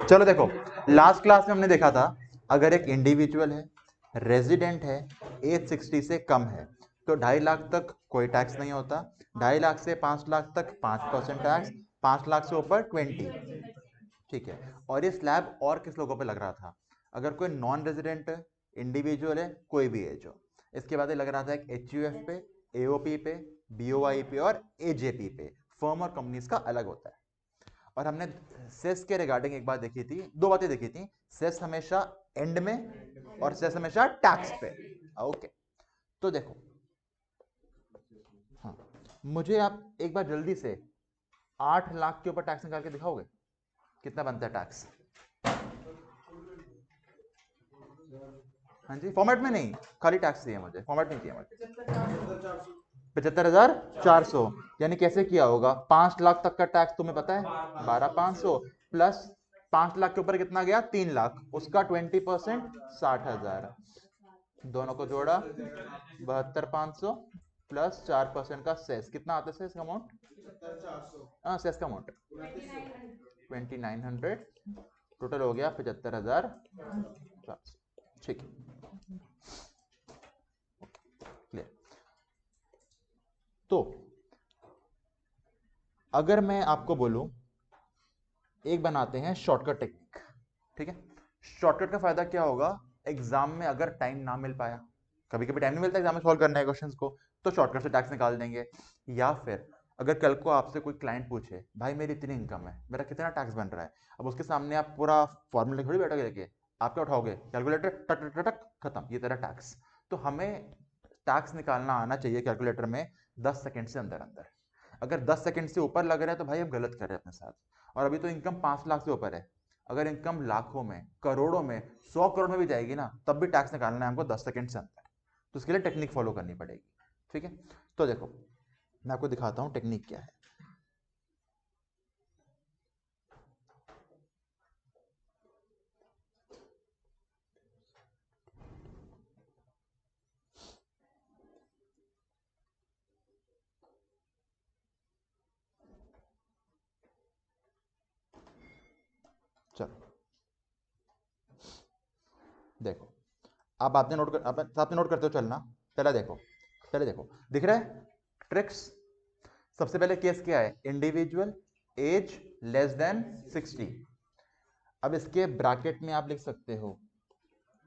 चलो देखो, last class में हमने देखा था अगर एक इंडिविजुअल है, रेजिडेंट है, एज 60 से कम है, तो 2.5 लाख तक कोई टैक्स नहीं होता, 2.5 लाख से 5 लाख तक 5% टैक्स, 5 लाख से ऊपर 20। ठीक है। और ये स्लैब और किस लोगों पे लग रहा था? अगर कोई नॉन रेजिडेंट इंडिविजुअल है, कोई भी एज हो। इसके बाद ये लग रहा था एक HUF पे, AOP पे, BOI पे और AJP पे। फर्म और कंपनीज का अलग होता है। और हमने सेस के रिगार्डिंग एक बात देखी थी, दो बातें देखी थी। सेस हमेशा एंड में और सेस हमेशा टैक्स पे। ओके, तो देखो, हाँ, मुझे आप एक बार जल्दी से 8 लाख के ऊपर टैक्स निकाल के दिखाओगे? कितना बनता है टैक्स? हाँ जी, फॉर्मेट में नहीं, खाली टैक्स चाहिए मुझे, फॉर्मेट नहीं चाहिए मुझे। 75,400, यानी कैसे किया होगा? 5 लाख तक का टैक्स तुम्हें पता है 12,500 प्लस 5 लाख के ऊपर कितना गया? 3 लाख, उसका 20% 60,000, दोनों को जोड़ा 72,500 प्लस 4% का सेस, कितना आता है सेस का अमाउंट? हाँ, सेस का अमाउंट 2900, टोटल हो गया 75,400। ठीक है, क्लियर। तो अगर मैं आपको बोलूं एक बनाते हैं शॉर्टकट टेक्निक, ठीक है? शॉर्टकट का फायदा क्या होगा? एग्जाम में अगर टाइम ना मिल पाया, कभी कभी टाइम नहीं मिलता एग्जाम में सॉल्व करने क्वेश्चंस को, तो शॉर्टकट से टैक्स निकाल देंगे। या फिर अगर कल को आपसे कोई क्लाइंट पूछे, भाई मेरी इतनी इनकम है, मेरा कितना टैक्स बन रहा है, अब उसके सामने आप पूरा फॉर्मूला थोड़ी बैठोगे लेके, आप क्या उठाओगे? कैलकुलेटर, टक टक टक, खत्म, ये तेरा टैक्स। तो हमें टैक्स निकालना आना चाहिए कैलकुलेटर में 10 सेकंड से अंदर अंदर। अगर 10 सेकंड से ऊपर लग रहा है तो भाई हम गलत कर रहे हैं अपने साथ। और अभी तो इनकम 5 लाख से ऊपर है, अगर इनकम लाखों में, करोड़ों में, 100 करोड़ में भी जाएगी ना, तब भी टैक्स निकालना है हमको 10 सेकंड से अंदर। तो उसके लिए टेक्निक फॉलो करनी पड़ेगी। ठीक है, तो देखो मैं आपको दिखाता हूं टेक्निक क्या है। चलो देखो, आप आपने नोट कर, आप साथ में नोट करते हो चलना। पहले देखो, पहले देखो, दिख रहा है ट्रिक्स? सबसे पहले केस क्या है? Individual, age less than 60। अब इसके ब्रैकेट में आप लिख सकते हो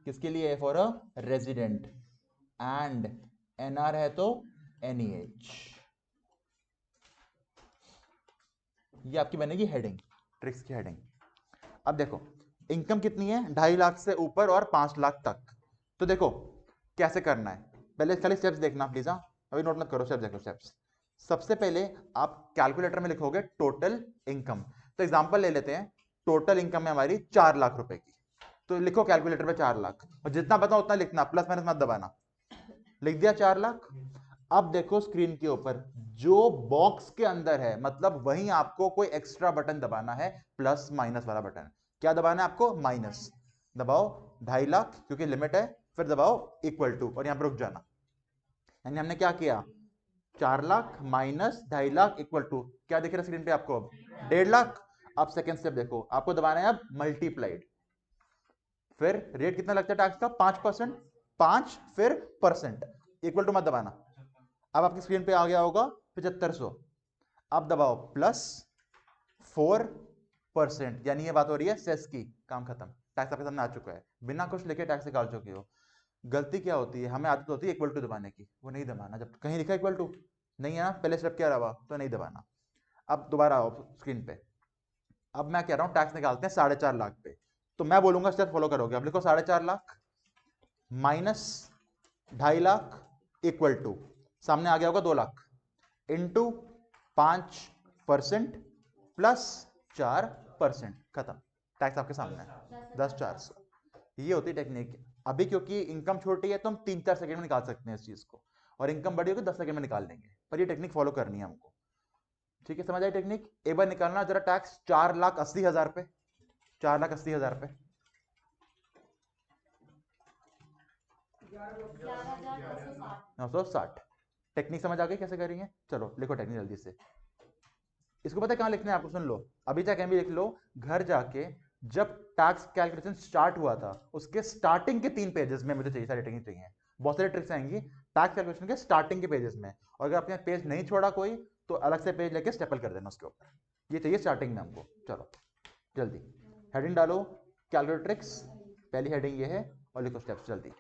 किसके लिए? For a resident, and NR है तो एनी एज। ये आपकी बनेगी हेडिंग, ट्रिक्स की हेडिंग। अब देखो इनकम कितनी है? 2.5 लाख से ऊपर और 5 लाख तक। तो देखो कैसे करना है, पहले खाली स्टेप्स देखना प्लीज। हाँ, अभी नोट मत करो, स्टेप्स देखो स्टेप्स। सबसे पहले आप कैलकुलेटर में लिखोगे टोटल इनकम। तो एग्जांपल ले लेते हैं, टोटल इनकम है हमारी 4 लाख रुपए की, तो लिखो कैलकुलेटर पे 4 लाख, और जितना पता उतना लिखना, प्लस माइनस मत दबाना। लिख दिया 4 लाख। अब देखो स्क्रीन के ऊपर जो बॉक्स के अंदर है, मतलब वहीं आपको कोई एक्स्ट्रा बटन दबाना है, प्लस माइनस वाला बटन। क्या दबाना है आपको? माइनस दबाओ। 2.5 लाख क्योंकि लिमिट है, फिर दबाओ इक्वल टू और यहां पर रुक जाना। यानी हमने क्या किया? 4 lakh minus 2.5 lakh equal to क्या दिख रहा है स्क्रीन पे आपको? 1.5 लाख। अब सेकेंड स्टेप देखो, आपको दबाना है अब मल्टीप्लाइड, फिर रेट कितना लगता है टैक्स का? 5%, 5 फिर परसेंट, इक्वल टू मत दबाना। अब आपकी स्क्रीन पे आ गया होगा 7500। अब दबाओ प्लस 4%, यानी ये बात हो रही है सेस की। काम खत्म, टैक्स आपके सामने आ चुका है, बिना कुछ लेके टैक्स निकाल चुके हो। गलती क्या होती है? हमें आदत होती है इक्वल टू दबाने की, वो नहीं दबाना। जब कहीं लिखा इक्वल टू नहीं है ना, पहले स्टेप क्या रहा, तो नहीं दबाना। अब दोबारा आओ स्क्रीन पे। अब मैं कह रहा हूं टैक्स निकालते हैं 4.5 लाख पे, तो मैं बोलूंगा स्टेप फॉलो करोगे। अब लिखो 4.5 lakh minus 2.5 lakh equal to, सामने आ गया होगा 2 लाख, इंटू 5% प्लस 4%, खत्म, टैक्स आपके सामने है 10,400। ये होती टेक्निक। अभी क्योंकि इनकम छोटी है तो हम 3-4 सेकंड में निकाल सकते हैं इस चीज को, और इनकम बड़ी होगी 10 सेकंड में निकाल लेंगे, पर ये टेक्निक फॉलो करनी है हमको। ठीक है, समझ आई टेक्निक? एक बार निकालना जरा टैक्स 4,80,000 पे, 4,80,000 पे 960। टेक्निक समझ आ गई कैसे करेंगे? चलो लिखो टेक्निक जल्दी से। इसको पता है कहाँ लिखना है आपको, सुन लो, अभी तक भी लिख लो, घर जाके जब टैक्स कैलकुलेशन स्टार्ट हुआ था उसके स्टार्टिंग के 3 पेजेस में मुझे चाहिए, सारी ट्रिक्स चाहिए, बहुत सारी ट्रिक्स आएंगी टैक्स कैलकुलेशन के स्टार्टिंग के पेजेस में, और अगर आपने पेज नहीं छोड़ा कोई तो अलग से पेज लेके स्टेपल कर देना उसके ऊपर, ये चाहिए स्टार्टिंग में हमको। चलो जल्दी हेडिंग डालो, कैलकुलेट ट्रिक्स, पहली हेडिंग ये है, और लिखो स्टेप्स जल्दी।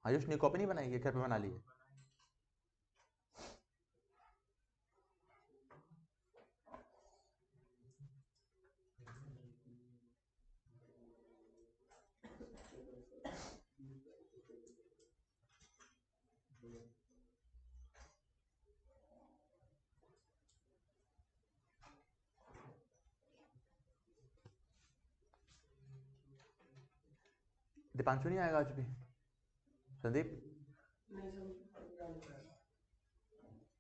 आयुष ने कॉपी नहीं बनाई है, घर पे बना ली है। दीपांशु नहीं आएगा आज भी, संदीप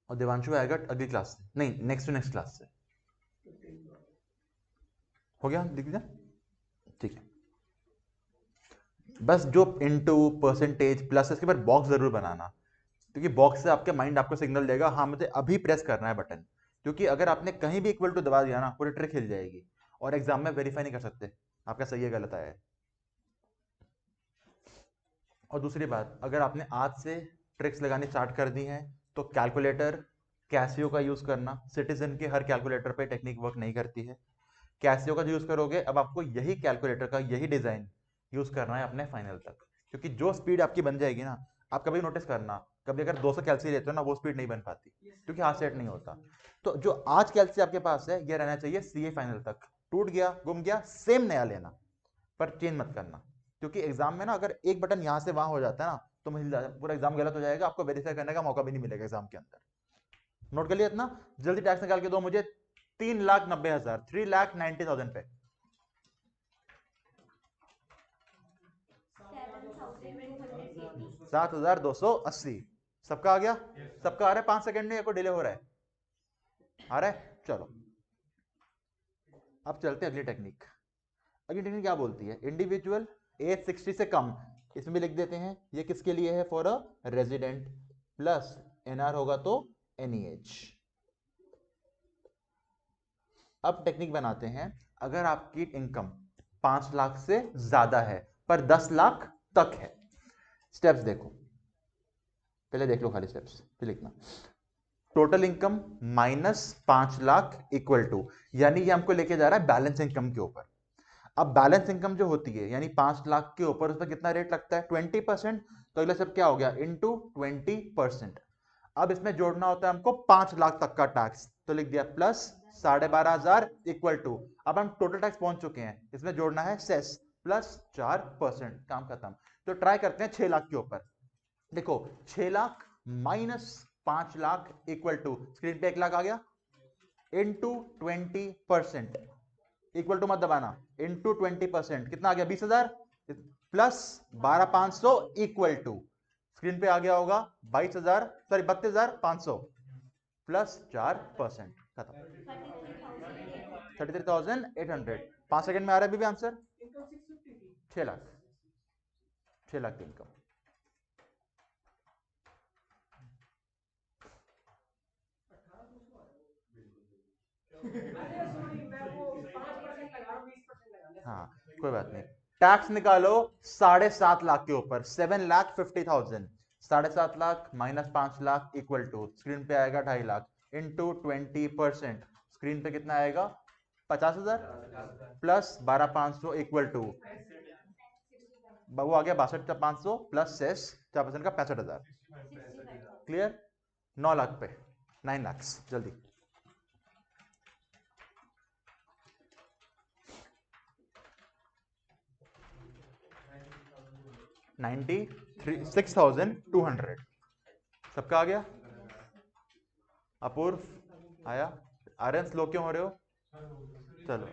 और देवांशु आएगा अगली क्लास से, नहीं नेक्स्ट टू नेक्स्ट क्लास से। हो गया, लिख दिया, ठीक है। बस जो इनटू परसेंटेज प्लस इसके बाद बॉक्स जरूर बनाना, क्योंकि बॉक्स से आपके माइंड आपको सिग्नल देगा हाँ मुझे अभी प्रेस करना है बटन, क्योंकि अगर आपने कहीं भी इक्वल टू दबा दिया ना पूरी ट्रिक हिल जाएगी, और एग्जाम में वेरीफाई नहीं कर सकते आपका सही है गलत आया है। और दूसरी बात, अगर आपने आज से ट्रिक्स लगानी स्टार्ट कर दी हैं तो कैलकुलेटर कैसियो का यूज करना, सिटीजन के हर कैलकुलेटर पे टेक्निक वर्क नहीं करती है, कैसियो का जो यूज करोगे अब आपको यही कैलकुलेटर का यही डिजाइन यूज करना है अपने फाइनल तक, क्योंकि जो स्पीड आपकी बन जाएगी ना, आप कभी नोटिस करना कभी अगर 200 कैलसी लेते हो ना वो स्पीड नहीं बन पाती क्योंकि हाथ सेट नहीं होता। तो जो आज कैलसी आपके पास है ये रहना चाहिए सीए फाइनल तक, टूट गया गुम गया सेम नया लेना, पर चेंज मत करना, क्योंकि एग्जाम में ना अगर एक बटन यहां से वहां हो जाता है ना तो पूरा एग्जाम गलत हो जाएगा, आपको वेरीफाई करने का मौका भी नहीं मिलेगा एग्जाम के अंदर। नोट कर लिया इतना, जल्दी टैक्स निकाल के दो मुझे 3,90,000, 3,90,000 पे 7,280 सबका आ गया, सबका आ रहा है, 5 सेकंड में डिले हो रहा है, आ रहा है, चलो अब चलते हैं अगली टेक्निक। अगली टेक्निक क्या बोलती है, इंडिविजुअल एज 60 से कम, इसमें भी लिख देते हैं ये किसके लिए है, for a resident, plus NR होगा तो एनी एज। अब टेक्निक बनाते हैं, अगर आपकी इनकम 5 लाख से ज्यादा है पर 10 लाख तक है, स्टेप्स देखो, पहले देख लो खाली स्टेप्स फिर लिखना। Total income minus 5 lakh equal to, यानी ये हमको लेके जा रहा है बैलेंस इनकम के ऊपर। अब बैलेंस इनकम जो होती है यानी 5 लाख के ऊपर उसमें कितना रेट लगता है 20%, तो अगला स्टेप क्या हो गया इनटू 20%। अब इसमें जोड़ना होता है हमको 5 लाख तक का टैक्स, तो लिख दिया प्लस 12,500 इक्वल टू, अब हम टोटल टैक्स पहुंच चुके हैं, इसमें जोड़ना है सेस प्लस 4%, काम खत्म। तो ट्राई करते हैं 6 लाख के ऊपर, देखो 6 lakh minus 5 lakh equal to, screen पे 1 लाख आ गया, इनटू 20%, इक्वल टू मत दबाना, इनटू 20% कितना आ गया 20,000 प्लस 12,500 इक्वल टू, स्क्रीन पे आ गया होगा 22,000 सॉरी 32,500 प्लस 4%, खत्म 33,800। 5 सेकंड में आ रहा है भी आंसर, 6 लाख, 6 लाख की इनकम। हाँ कोई बात नहीं, टैक्स निकालो 7.5 लाख के ऊपर, 7,50,000, 7.5 lakh minus 5 lakh equal to, screen पे आएगा 2.5 लाख इंटू 20%, स्क्रीन पे कितना आएगा 50,000 प्लस 12,500 इक्वल टू, वो आ गया 62,500 प्लस सेस 4% का 65,000, क्लियर। 9 लाख पे 9 लाख, जल्दी $96,200 सबका आ गया। अपूर्व आया, आर्यन स्लो क्यों हो रहे हो, चलो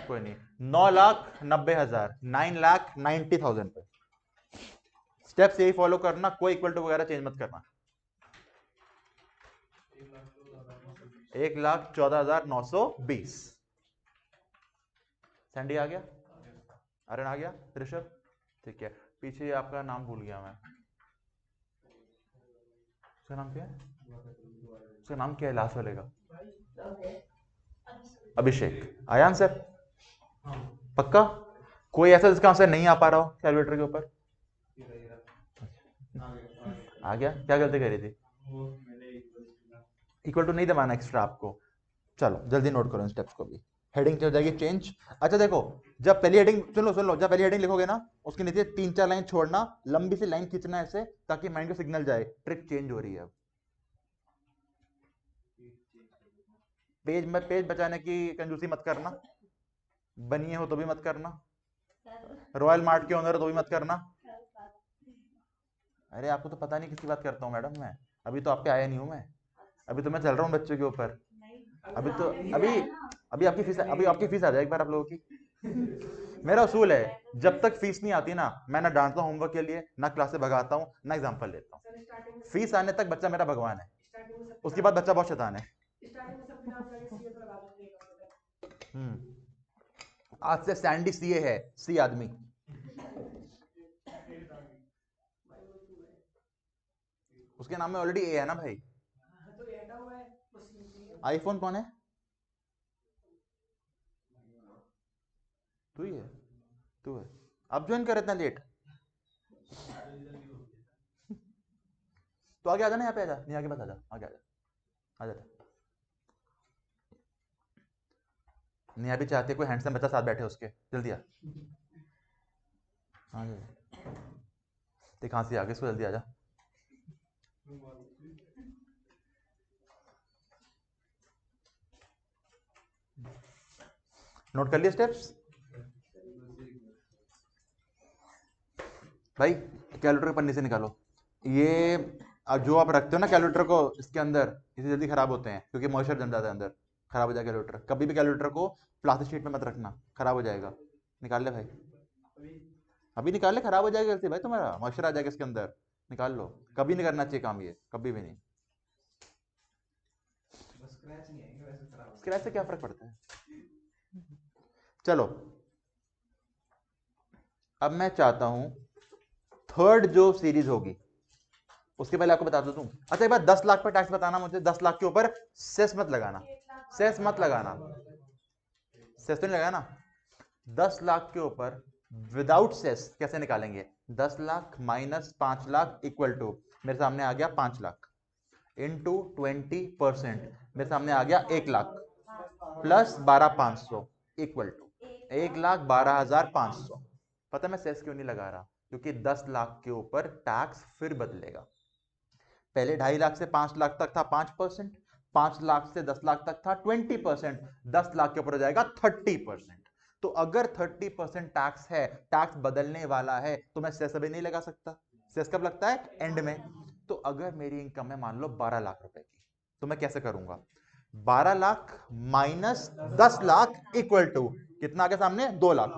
कोई नहीं, 9,90,000, 9,90,000 पे स्टेप्स यही फॉलो करना, कोई इक्वल टू वगैरह चेंज मत करना। 1,14,920। सैंडी आ गया, आर्यन आ गया, ऋषभ ठीक है। पीछे आपका नाम भूल गया मैं, उसका नाम क्या है, उसका नाम क्या है लास्ट वाले का? अभिषेक। आया आंसर पक्का? कोई ऐसा जिसका आंसर नहीं आ पा रहा हो कैलकुलेटर के ऊपर? आ गया, क्या गलती करी थी? इक्वल टू नहीं दबाना एक्स्ट्रा आपको। चलो जल्दी नोट करो इन स्टेप्स को भी। हेडिंग हो जाएगी चेंज। अच्छा देखो, जब पहली हेडिंग सुन लो, जब पहली हेडिंग लिखोगे ना, उसके नीचे 3-4 लाइन छोड़ना, लंबी सी लाइन खींचना ऐसे, ताकि माइंड को सिग्नल जाए ट्रिक चेंज हो रही है। अब पेज बचाने की कंजूसी मत करना, बनिए हो तो भी मत करना, रॉयल मार्ट के ओनर हो तो भी मत करना। अरे आपको तो पता नहीं किसकी बात करता हूँ मैडम मैं, अभी तो आप पे आया नहीं हूँ मैं, अभी तो मैं चल रहा हूँ बच्चों के ऊपर। अभी तो अभी आपकी फीस आ जाए एक बार आप लोगों की। मेरा उसूल है, जब तक फीस नहीं आती ना, मैं ना डांटता हूँ होमवर्क के लिए, ना क्लास से भगाता हूँ, ना एग्जाम्पल लेता हूँ। फीस आने तक बच्चा मेरा भगवान है, उसके बाद बच्चा बहुत शैतान है। आज से सैंडी सीए है, सी आदमी। उसके नाम में ऑलरेडी ए है ना भाई। आईफोन कौन है? तू ही है, तू है। अब ज्वाइन कर इतना लेट, तो आगे आ जाना, यहाँ पे आ जा, नहीं आगे बस आ जा, आगे आ जा, आ जा। नेहा भी चाहती है कोई हैंडसम बच्चा साथ बैठे उसके, जल्दी आ, आ जा। देख कहाँ से आ गई, इसको जल्दी आ जा। नोट कर लिए स्टेप्स भाई? कैलकुलेटर पन्ने से निकालो ये, जो आप रखते हो ना कैलकुलेटर को इसके अंदर, इसे जल्दी खराब होते हैं क्योंकि मॉइस्चर जम जाता है अंदर, खराब हो जाएगा कैलकुलेटर। कभी भी कैलकुलेटर को प्लास्टिक शीट में मत रखना, खराब हो जाएगा। निकाल ले भाई, अभी निकाल ले, खराब हो जाएगा जल्दी भाई, तुम्हारा मॉइस्चर आ जाएगा इसके अंदर, निकाल लो। कभी नहीं करना चाहिए काम ये, कभी भी नहीं। स्क्रैच से क्या फर्क पड़ता है? चलो अब मैं चाहता हूं थर्ड जो सीरीज होगी, उसके पहले आपको बता दूं। अच्छा एक बार 10 लाख पर टैक्स बताना मुझे, 10 लाख के ऊपर सेस मत लगाना, सेस मत लगाना, सेस तो नहीं लगाना। 10 लाख के ऊपर विदाउट सेस कैसे निकालेंगे? 10 lakh minus 5 lakh equal to, मेरे सामने आ गया 5 लाख, इंटू 20%, मेरे सामने आ गया 1 लाख, प्लस 12,500 इक्वल टू 1,12,500। पता मैं सेस क्यों नहीं लगा रहा? क्योंकि 10 लाख के ऊपर टैक्स फिर बदलेगा। पहले 2.5 लाख से 5 लाख तक था 5%, 5 लाख से 10 लाख तक था 20%, 10 लाख के ऊपर हो जाएगा 30%। तो अगर 30% टैक्स है, टैक्स बदलने वाला है, तो मैं सेस अभी नहीं लगा सकता। सेस कब लगता है? एंड में। तो अगर मेरी इनकम है मान लो 12 लाख रुपए की, तो मैं कैसे करूंगा? 12 lakh minus 10 lakh equal to कितना आ गया सामने? 2 लाख,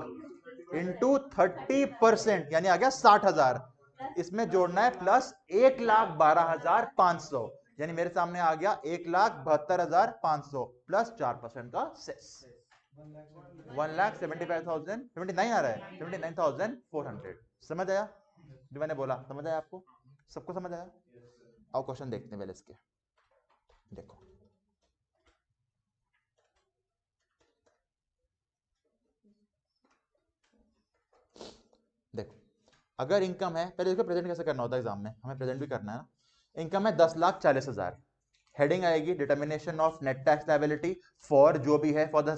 इंटू 30% यानी आ गया 60,000। इसमें जोड़ना है प्लस 1,12,500, यानी मेरे सामने आ गया 1,72,500 प्लस 4% का सेस। 1,75,000, 79 आ रहा है, 79,400। समझ आया जो मैंने बोला? समझ आया आपको? सबको समझ आया? आओ क्वेश्चन देखते हैं पहले इसके। देखो देखो, अगर इनकम है, पहले इसको प्रेजेंट कैसे करना होता है एग्जाम में, हमें प्रेजेंट भी करना है ना। इनकम है 10,40,000, हेडिंग आएगी determination of net tax liability for जो भी है for the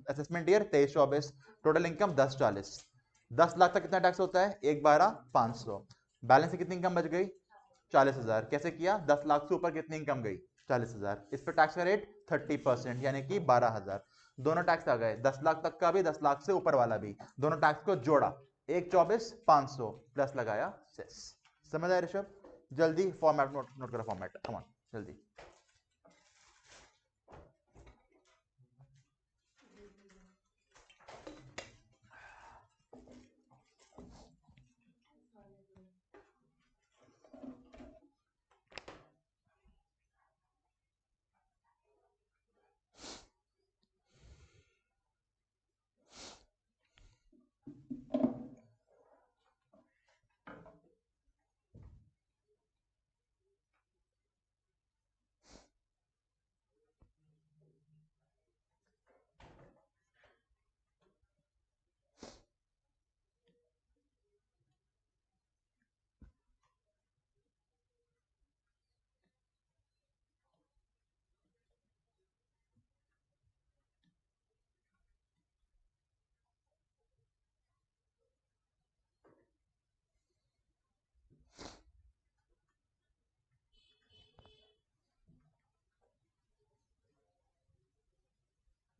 assessment year 23-24, total income 10,40। 10 lakh तक कितना टैक्स होता है? 1,12,500। बैलेंस से कितनी इनकम बच गई? 40,000। कैसे किया? 10 लाख से ऊपर कितनी इनकम गई? 40,000। इस पर टैक्स का रेट 30% यानी कि 12,000। दोनों टैक्स आ गए, 10 लाख तक का भी, 10 लाख से ऊपर वाला भी, दोनों टैक्स को जोड़ा, 1,24,500 प्लस लगाया सेस। समझ आया ऋषभ? जल्दी फॉर्मेट नोट करो, फॉर्मेट कम ऑन जल्दी।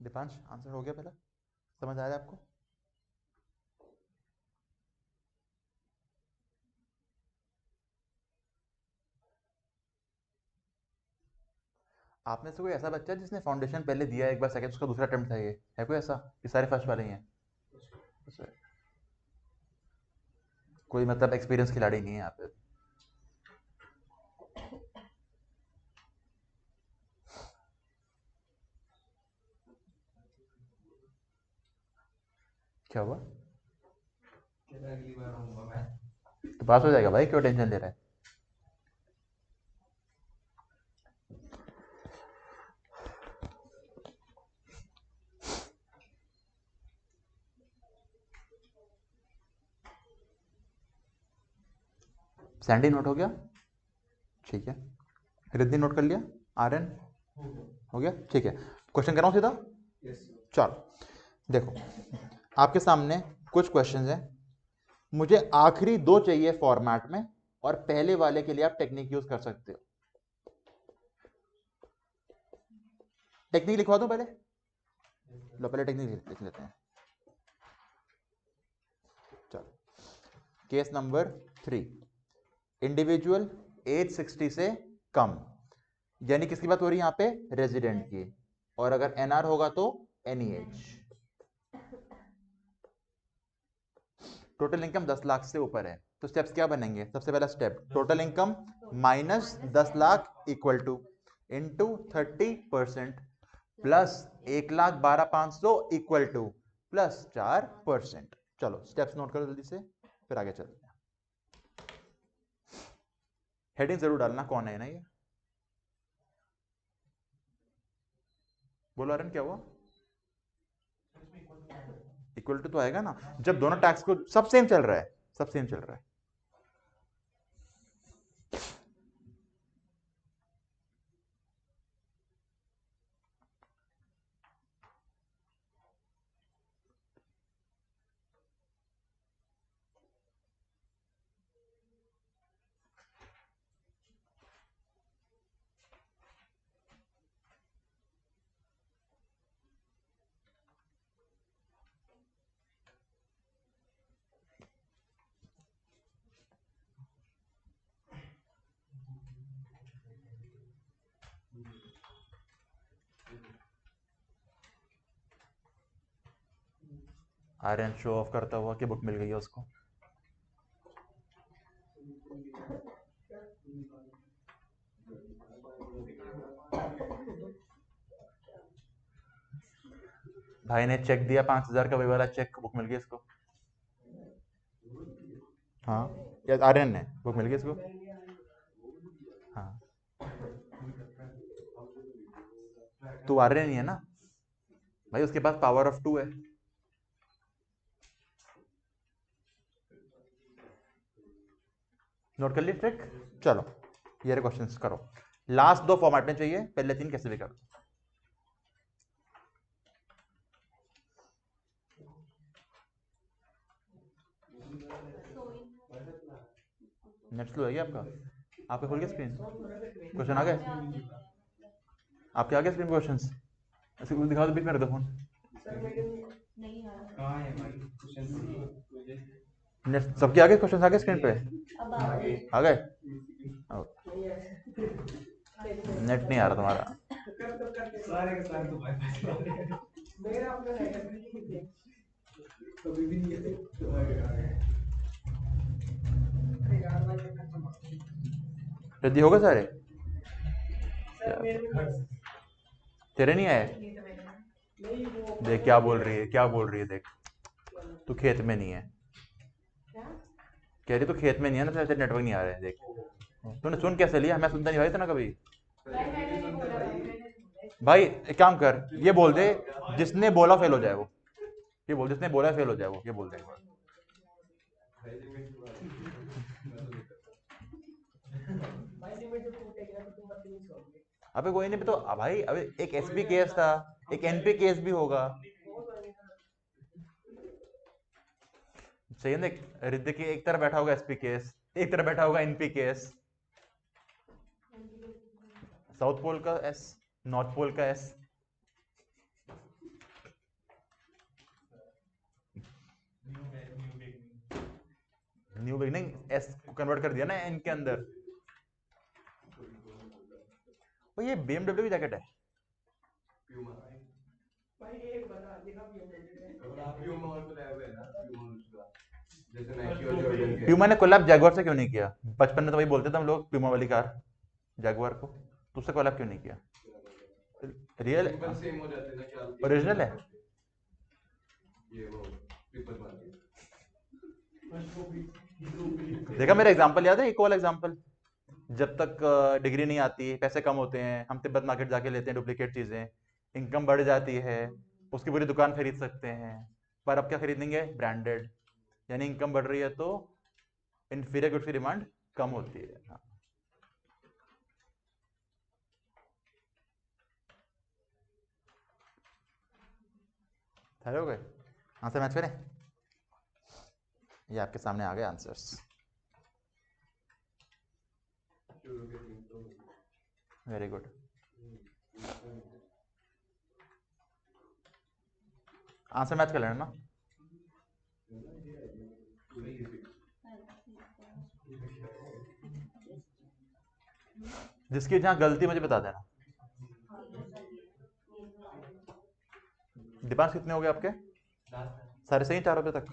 दीपांश आंसर हो गया? पहला समझ आया आपको? आप में से कोई ऐसा बच्चा है जिसने फाउंडेशन पहले दिया एक बार, सेकंड उसका दूसरा अटेम्प्ट था? ये है कोई ऐसा? ये सारे फर्स्ट वाले ही हैं? कोई मतलब एक्सपीरियंस खिलाड़ी नहीं है यहाँ पे? क्या हुआ? अगली बार आऊंगा मैं। तो पास हो जाएगा भाई, क्यों टेंशन ले रहा है? सैंडी नोट हो गया? ठीक है। रिद्धि नोट कर लिया? आर्यन हो गया? ठीक है। क्वेश्चन कर रहा हूँ सीधा? चलो देखो, आपके सामने कुछ क्वेश्चंस हैं। मुझे आखिरी दो चाहिए फॉर्मेट में, और पहले वाले के लिए आप टेक्निक यूज कर सकते हो। टेक्निक लिखवा दूं पहले? लो पहले टेक्निक लिख लेते हैं। चलो, केस नंबर 3, इंडिविजुअल एज 60 से कम, यानी किसकी बात हो रही है यहाँ पे? रेजिडेंट की। और अगर एनआर होगा तो any age. Total income 10 lakh से ऊपर है, तो स्टेप्स क्या बनेंगे? सबसे पहला step, total income minus 10 lakh equal to into 30% plus 1,12,500 equal to plus 4%। चलो स्टेप्स नोट करो जल्दी से, फिर आगे चलते हैं। हेडिंग जरूर डालना कौन है ना ये। बोलो अरन, क्या हुआ? इक्वल टू तो आएगा ना, जब दोनों टैक्स को सब सेम चल रहा है, सब सेम चल रहा है। आर्यन शो ऑफ करता हुआ कि बुक मिल गई है उसको। भाई ने चेक दिया 5,000 का, वही वाला चेक, बुक मिल गई इसको। हाँ, या आर्यन ने बुक मिल गई इसको? हाँ, तो आर्यन ही है ना भाई, उसके पास पावर ऑफ 2 है। नोट कर ली ट्रिक? चलो ये क्वेश्चंस करो। लास्ट दो फॉर्मेट में चाहिए, पहले तीन कैसे भी करो। नेट स्लो है क्या आपका? आपका खुल गया स्क्रीन? क्वेश्चन आ गए आपके? आ गए स्क्रीन क्वेश्चंस? ऐसे कुछ दिखा दो, बीच में रख दो फोन। नेट सबके आ गए क्वेश्चन? आ गए स्क्रीन पे? आ गए? नेट नहीं आ रहा तुम्हारा? रिद्धि हो गए सारे? तेरे नहीं आए? देख क्या बोल रही है, क्या बोल रही है, देख तू खेत में नहीं है, कह रही तू खेत में नहीं है ना, तेरे नेटवर्क नहीं आ रहे हैं। देख तूने सुन कैसे लिया? मैं सुनता नहीं भाई इतना कभी। भाई एक काम कर, ये बोल दे जिसने बोला फेल हो जाए वो, ये बोल जिसने बोला फेल हो जाए वो, ये बोल दे एक बार। अबे कोई नहीं तो भाई, अबे एक एसपी केस था, एक एनपी केस भी होगा। सही है, देख रिद्धि की एक तरफ बैठा होगा एसपी केस, एक तरफ बैठा होगा एनपी केस। साउथ पोल का एस, नॉर्थ पोल का एस। कन्वर्ट कर दिया ना इनके अंदर। तो ये BMW की जैकेट है। भाई एक बता देगा प्यूमा और कोलैब है ना, प्यूमा उसका जैसे नाइकी और जॉर्डन के। प्यूमा ने कोलैब जैगुआर से क्यों नहीं किया? बचपन में तो वही बोलते थे हम लोग प्यूमा वाली कार जैगुआर को, तो उससे कोलैब क्यों नहीं किया? रियल सिंपल सेम हो जाते हैं ना क्या? ओरिजिनल है ये वो ट्रिपल मार्केट। देखा मेरा एग्जांपल याद है, एक वाला एग्जांपल, जब तक डिग्री नहीं आती, पैसे कम होते हैं, हम तिब्बत मार्केट जाके लेते हैं डुप्लीकेट चीजें, इनकम बढ़ जाती है, उसकी पूरी दुकान खरीद सकते हैं, पर अब क्या खरीदेंगे? ब्रांडेड। यानी इनकम बढ़ रही है तो इंफीरियर गुड्स की डिमांड कम होती है। हाँ। हो गए आंसर मैच करें? ये आपके सामने आ गए answers. Very good. Answer match कर लेना ना। जिसकी जहां गलती मुझे बता देना। डिमांड कितने हो गए आपके? सारे सही 4 रुपए तक?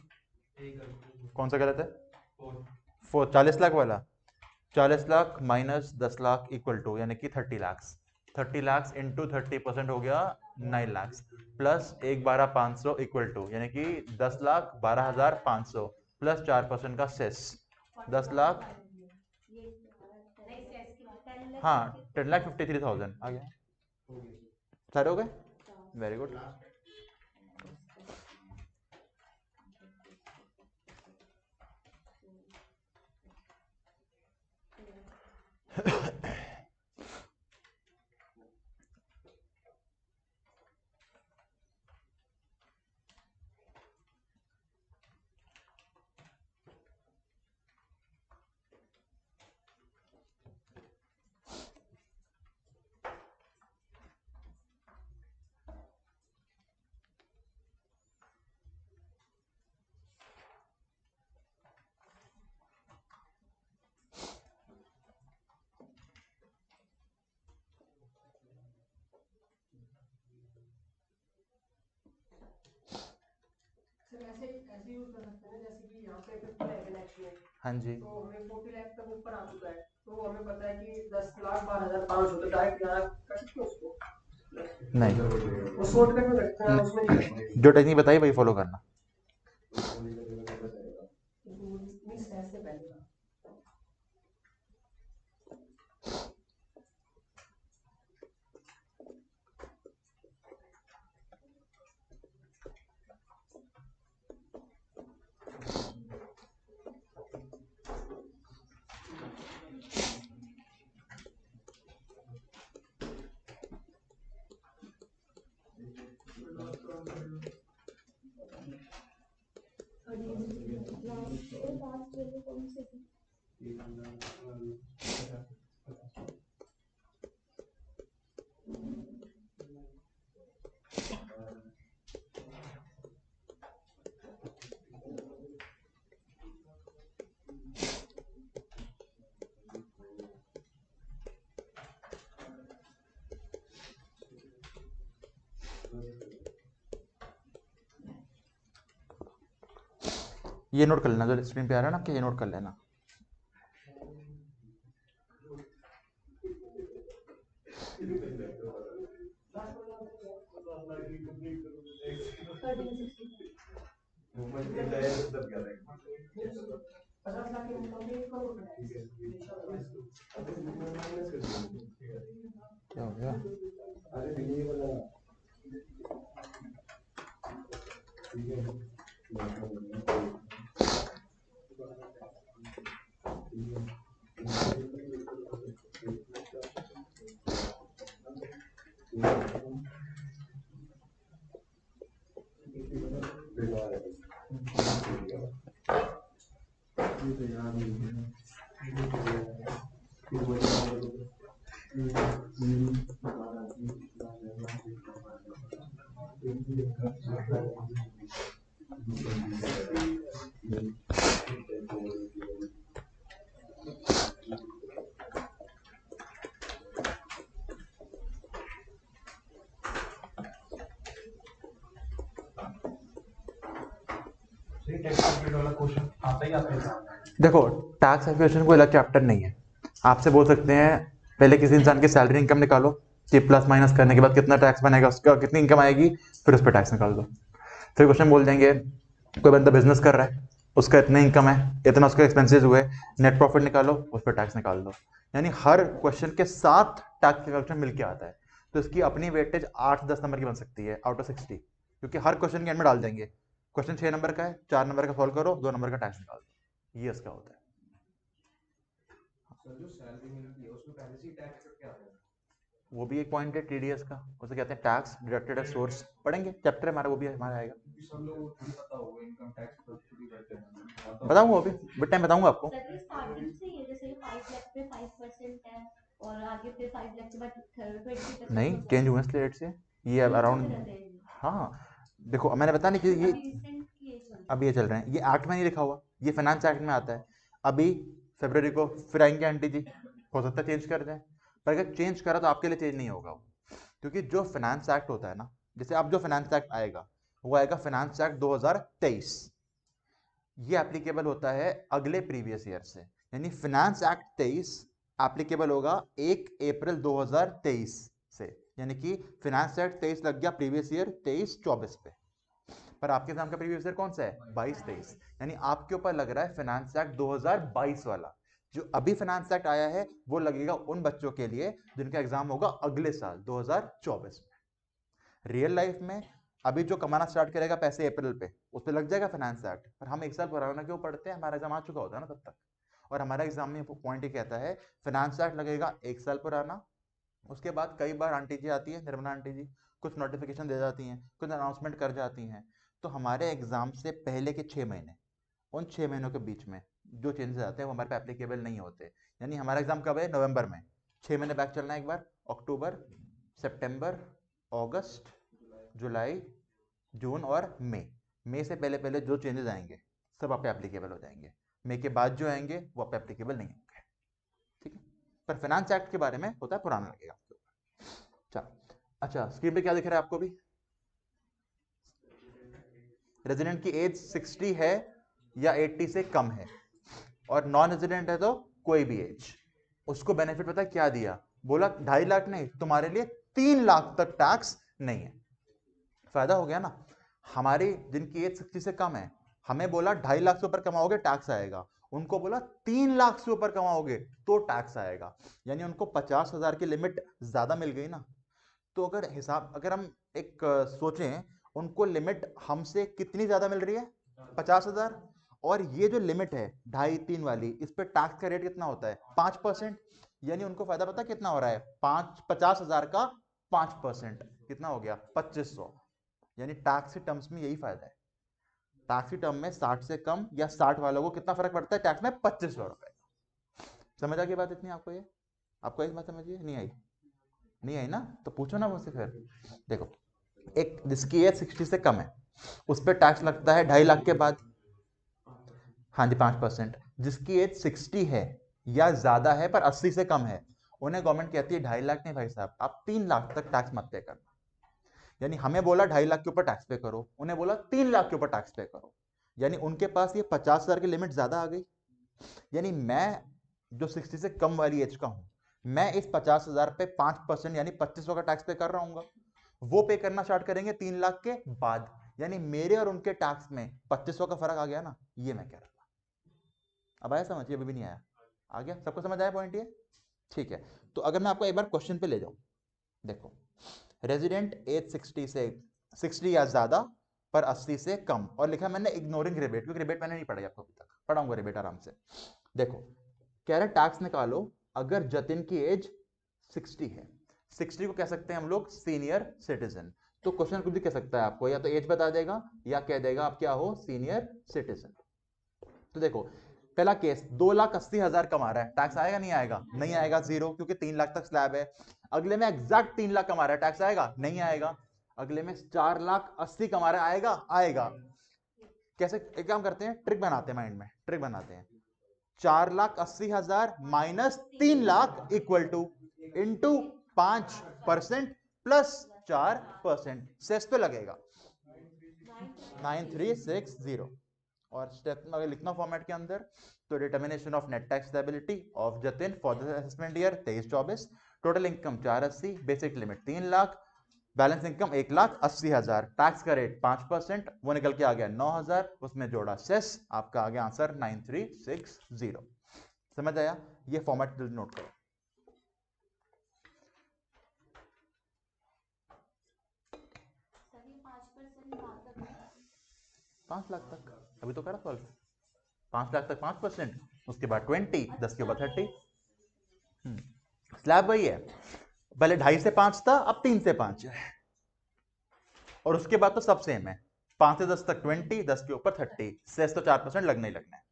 कौन सा गलत है? 40 लाख वाला। 40 lakh minus 10 lakh equal to यानी कि 30 लाख। 30 लाख इंटू 30% हो गया 9 लाख, प्लस 1,12,500 इक्वल टू यानी कि 10,12,500 प्लस 4% का सेस 10 लाख। हाँ 10,53,000 आ गया। सारे हो गए? Very good. ऐसे यूज कर सकते हैं जैसे कि यहाँ पे 50 लाख है नेक्स्ट में, हाँ जी। तो हमें 40 लाख तक ऊपर आ चुका है, तो हमें पता है कि 10,12,500 तो डायरेक्ट यहाँ कर सकते हैं उसको। नहीं, वो शॉर्टकट में रखते हैं, उसमें नहीं करते। जो टेक्निक बताई वही फॉलो करना। मिस ऐसे पहले ये नोट कर लेना, जो स्क्रीन पे आ रहा है ना आपके, ये नोट कर लेना। क्या हो गया? टैक्स कैलकुलेट वाला क्वेश्चन आता ही आता है। देखो टैक्स कैलकुलेशन कोई अलग चैप्टर नहीं है। आपसे बोल सकते हैं पहले किसी इंसान की सैलरी इनकम निकालो, कि प्लस माइनस करने के बाद कितना टैक्स बनेगा, उसका कितनी इनकम आएगी, फिर उस पर टैक्स निकाल दो। फिर क्वेश्चन बोल देंगे कोई बंदा बिजनेस कर रहा है, उसका इतना इनकम है, इतना उसके एक्सपेंसेस हुए, नेट प्रॉफिट निकालो, उस पर टैक्स निकाल दो। यानी हर क्वेश्चन के साथ टैक्स कैलकुलेशन मिलकर आता है। तो इसकी अपनी वेटेज 8-10 नंबर की बन सकती है आउट ऑफ 60, क्योंकि हर क्वेश्चन के एंड में डाल देंगे क्वेश्चन 6 नंबर का है, 4 नंबर का सॉल्व करो, 2 नंबर का टैक्स निकाल दो, ये इसका होता है। सर जो सैलरी मिलती है उसमें पहले से ही टैक्स कट के आता है। वो भी एक पॉइंट है टीडीएस का, उसे कहते हैं टैक्स डिडक्टेड सोर्स। पढ़ेंगे चैप्टर हमारा, वो भी हमारा आएगा। क्योंकि सब लोगों को थोड़ी पता होगा इनकम टैक्स तो खुद ही करते हैं। बताऊंगा वो भी, बिट टाइम बताऊंगा आपको। सर स्टार्टिंग से ये जैसे 5 लाख पे 5% है और आगे फिर 5 लाख के बाद 20% नहीं चेंज हुए इसलिए रेट से ये अराउंड। हाँ देखो मैंने बताया नहीं कि ये अभी ये चल रहे हैं, ये एक्ट में नहीं लिखा हुआ, ये फाइनेंस एक्ट में आता है। अभी फरवरी को फिर आएंगे आंटी जी, हो सकता है चेंज कर दें, पर अगर चेंज करा तो आपके लिए चेंज नहीं होगा वो, क्योंकि जो फाइनेंस एक्ट होता है ना, जैसे अब जो फाइनेंस एक्ट आएगा वो आएगा फाइनेंस एक्ट 2023, ये एप्लीकेबल होता है अगले प्रीवियस ईयर से। यानी फाइनेंस एक्ट 23 एप्लीकेबल होगा 1 अप्रैल 2023 से, यानी कि फाइनेंस एक्ट 23 लग गया प्रीवियस ईयर 23-24 पे। पर आपके एग्जाम का प्रीवियस ईयर कौन सा है, 22-23, यानी आपके ऊपर लग रहा है फाइनेंस एक्ट 2022 वाला। जो अभी फाइनेंस एक्ट आया है वो लगेगा उन बच्चों के लिए जिनका एग्जाम होगा अगले साल 2024 में। रियल लाइफ में अभी जो कमाना स्टार्ट करेगा पैसे अप्रैल पे, उस पर लग जाएगा फाइनेंस एक्ट, पर हम एक साल पुराना क्यों पढ़ते हैं, हमारा एग्जाम आ चुका होता है ना तब तक। और हमारा एग्जाम में पॉइंट ये कहता है फाइनेंस एक्ट लगेगा एक साल पुराना। उसके बाद कई बार आंटी जी आती है, निर्मला आंटी जी कुछ नोटिफिकेशन दे जाती हैं, कुछ अनाउंसमेंट कर जाती हैं, तो हमारे एग्जाम से पहले के 6 महीने, उन 6 महीनों के बीच में जो चेंजेस आते हैं वो हमारे पे एप्लीकेबल नहीं होते। यानी हमारा एग्जाम कब है, नवंबर में, 6 महीने बैक चलना है एक बार, अक्टूबर, सितंबर, अगस्त, जुलाई, जून और मई से पहले पहले जो चेंजेस आएंगे सब आप पे एप्लीकेबल हो जाएंगे, मई के बाद जो आएंगे वो आप पे एप्लीकेबल नहीं होंगे, ठीक है। पर फाइनेंस एक्ट के बारे में होता है पुराना लगेगा आपके ऊपर। अच्छा स्क्रीन पे क्या दिख रहा है आपको भी, रेजिडेंट की एज 60 है या 80 से कम है, और नॉन रेजिडेंट है तो कोई भी एज। उसको बेनिफिट पता है क्या दिया, बोला 2.5 लाख नहीं, तुम्हारे लिए 3 लाख तक टैक्स नहीं है। फायदा हो गया ना। हमारी जिनकी एज 60 से कम है, हमें बोला 2.5 लाख से ऊपर कमाओगे टैक्स आएगा, उनको बोला 3 लाख से ऊपर कमाओगे तो टैक्स आएगा। यानी उनको 50,000 की लिमिट ज्यादा मिल गई ना। तो अगर हम एक सोचें, उनको लिमिट हमसे कितनी ज्यादा मिल रही है, 50,000, और ये जो लिमिट है 2.5-3 वाली, इस पे टैक्स का रेट कितना होता है, 5%। यानी उनको फायदा पता कितना हो रहा है, 50,000 का 5% कितना हो गया, 2500। यानी टैक्स के टर्म्स में यही फायदा है। टैक्स के टर्म में 60 से कम या 60 वालों को कितना फर्क पड़ता है टैक्स में, 2500 रुपए। समझ आ गई बात इतनी आपको, ये आपको एक बात समझिए, नहीं आई, नहीं आई ना, तो पूछो ना मुझसे फिर। देखो एक जिसकी एज 60 से कम है उस पर टैक्स लगता है 2.5 लाख के बाद, हाँ जी 5%। जिसकी एज 60 है या ज्यादा है पर 80 से कम है, उन्हें गवर्नमेंट कहती है 2.5 लाख नहीं भाई साहब, आप 3 लाख तक टैक्स मत पे करना। यानी हमें बोला 2.5 लाख के ऊपर टैक्स पे करो, उन्हें बोला 3 लाख के ऊपर टैक्स पे करो। यानी उनके पास ये 50,000 की लिमिट ज्यादा आ गई। यानी मैं जो 60 से कम वाली एज का हूं, मैं इस 50,000 पे 5% यानी 2500 का टैक्स पे कर रहा हूँ, वो पे करना स्टार्ट करेंगे 3 लाख के बाद। यानी मेरे और उनके टैक्स में 2500 का फर्क आ गया ना, ये मैं कह रहा था। अब आया समझ, अभी भी नहीं आया, आ गया सबको समझ आया पॉइंट ये, ठीक है। तो अगर मैं आपको एक बार क्वेश्चन पे ले जाऊं, देखो रेजिडेंट एज 60 या ज्यादा पर 80 से कम, और लिखा मैंने इग्नोरिंग रिबेट, क्योंकि रिबेट मैंने नहीं पढ़ाई आपको अभी तक, पढ़ाऊंगा रिबेट आराम से। देखो कह रहे टैक्स निकालो अगर जतिन की एज 60 है, 60 को कह सकते हैं हम लोग सीनियर सिटीजन। तो क्वेश्चन कुछ भी कह सकता है आपको, या तो एज बता देगा या कह देगा आप क्या हो, सीनियर सिटीजन। तो देखो पहला केस 2,80,000 कमा रहा है, टैक्स आएगा नहीं आएगा, नहीं आएगा, जीरो, क्योंकि 3 लाख तक स्लैब है। अगले में एग्जैक्ट 3 लाख कमा रहा है, टैक्स आएगा नहीं आएगा। अगले में 4,80,000 कमा रहा है, आएगा आएगा। कैसे, एक काम करते हैं, ट्रिक बनाते हैं, माइंड में ट्रिक बनाते हैं, 4,80,000 minus 3 lakh equal to into 5% plus 4%, cess पे लगेगा 9360। और स्टेप में अगर लिखना फॉर्मेट के अंदर तो determination of net tax liability of Jatin for the assessment year 23-24, total income 480, basic limit 3 lakh, balance income 1,80,000, tax का रेट 5%, वो निकल के आ गया 9,000, उसमें जोड़ा सेस, आपका आ गया आंसर 9360। समझ आया? ये फॉर्मेट नोट करो। सभी 5% कहाँ तक है? 5 लाख तक, अभी तो करा सॉल्व। 5 लाख तक 5%, उसके बाद 20, 10 के बाद 30। स्लैब वही है, पहले 2.5 से 5 था, अब 3 से 5 है, और उसके बाद तो सब सेम है। 5 से 10 तक 20, 10 के ऊपर 30, सेस तो 4% लगना ही लगना है।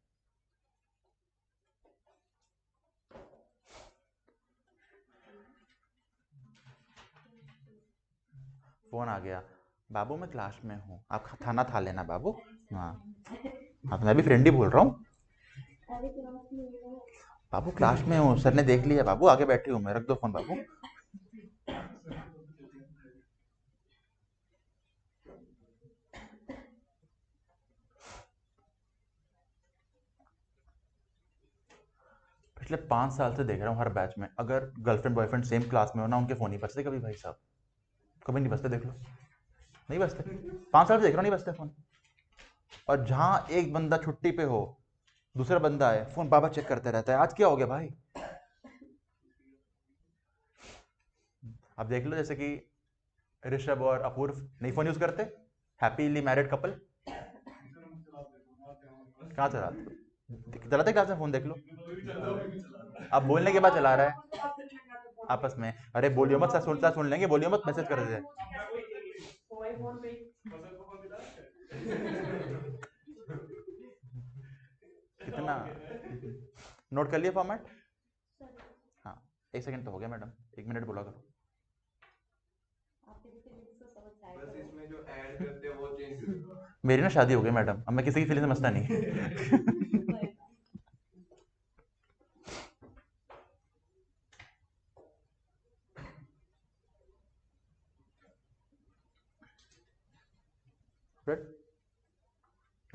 फोन आ गया, बाबू मैं क्लास में हूँ, आप खाना खा लेना बाबू। हाँ हाँ, तो मैं भी फ्रेंड ही बोल रहा हूँ। अरे क्लास में ये है। बाबू क्लास में हूँ, सर ने देख लिया बाबू, आगे बैठी हूँ मैं, रख दो फोन बाबू। पिछले 5 साल से देख रहा हूँ हर बैच में, अगर गर्लफ्रेंड बॉयफ्रेंड सेम क्लास में हो ना, उनके फोन नहीं बजते कभी भाई साहब, कभी नहीं बजते, देख लो नहीं बजते। 5 साल से देख रहा हूँ नहीं बजते फोन। और जहाँ एक बंदा छुट्टी पे हो, दूसरा बंदा है, फोन बाबा चेक करते रहता है, आज क्या हो गया भाई। अब देख लो जैसे कि ऋषभ और अपूर्व नहीं फोन यूज करते, हैप्पीली मैरिड कपल। कहाँ चलाते क्लास में फोन, देख लो। अब बोलने के बाद चला रहा है आपस में, अरे बोलियो मत, सुन लेंगे, बोलियो मत, मैसेज कर देते। कितना नोट कर लिया फॉर्मेट? हाँ 1 सेकंड तो हो गया मैडम, 1 मिनट बोला करो। बस इसमें जो ऐड करते हैं वो चेंज करो। मेरी ना शादी हो गई मैडम, अब मैं किसी की फीलिंग समझता नहीं।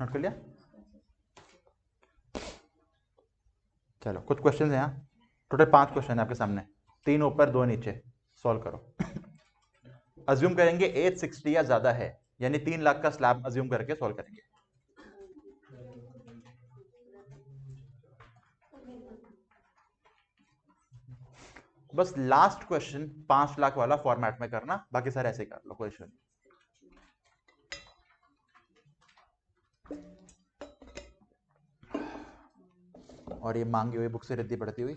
नोट कर लिया? चलो कुछ क्वेश्चन है यहाँ, टोटल 5 क्वेश्चन है आपके सामने, 3 ऊपर 2 नीचे, सॉल्व करो। अज्यूम करेंगे एज 60 या ज्यादा है, यानी 3 लाख का स्लैब अज्यूम करके सॉल्व करेंगे। बस लास्ट क्वेश्चन 5 लाख वाला फॉर्मेट में करना, बाकी सारे ऐसे कर लो, कोई इशू नहीं। और ये मांगी हुई बुक से रिद्धि पड़ती हुई,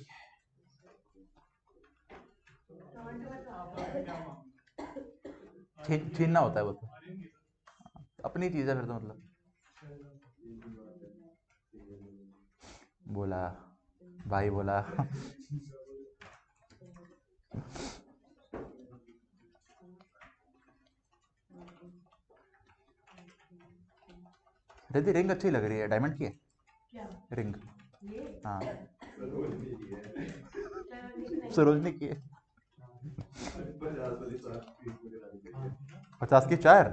छीनना होता है वो तो, अपनी चीज है फिर तो, मतलब बोला भाई बोला। रिद्धि रिंग अच्छी लग रही है, डायमंड की है क्या रिंग? ये हाँ सरोजनी की है। सरोजनी की है। 50 वाली 60 वगैरह की है। 50 की 4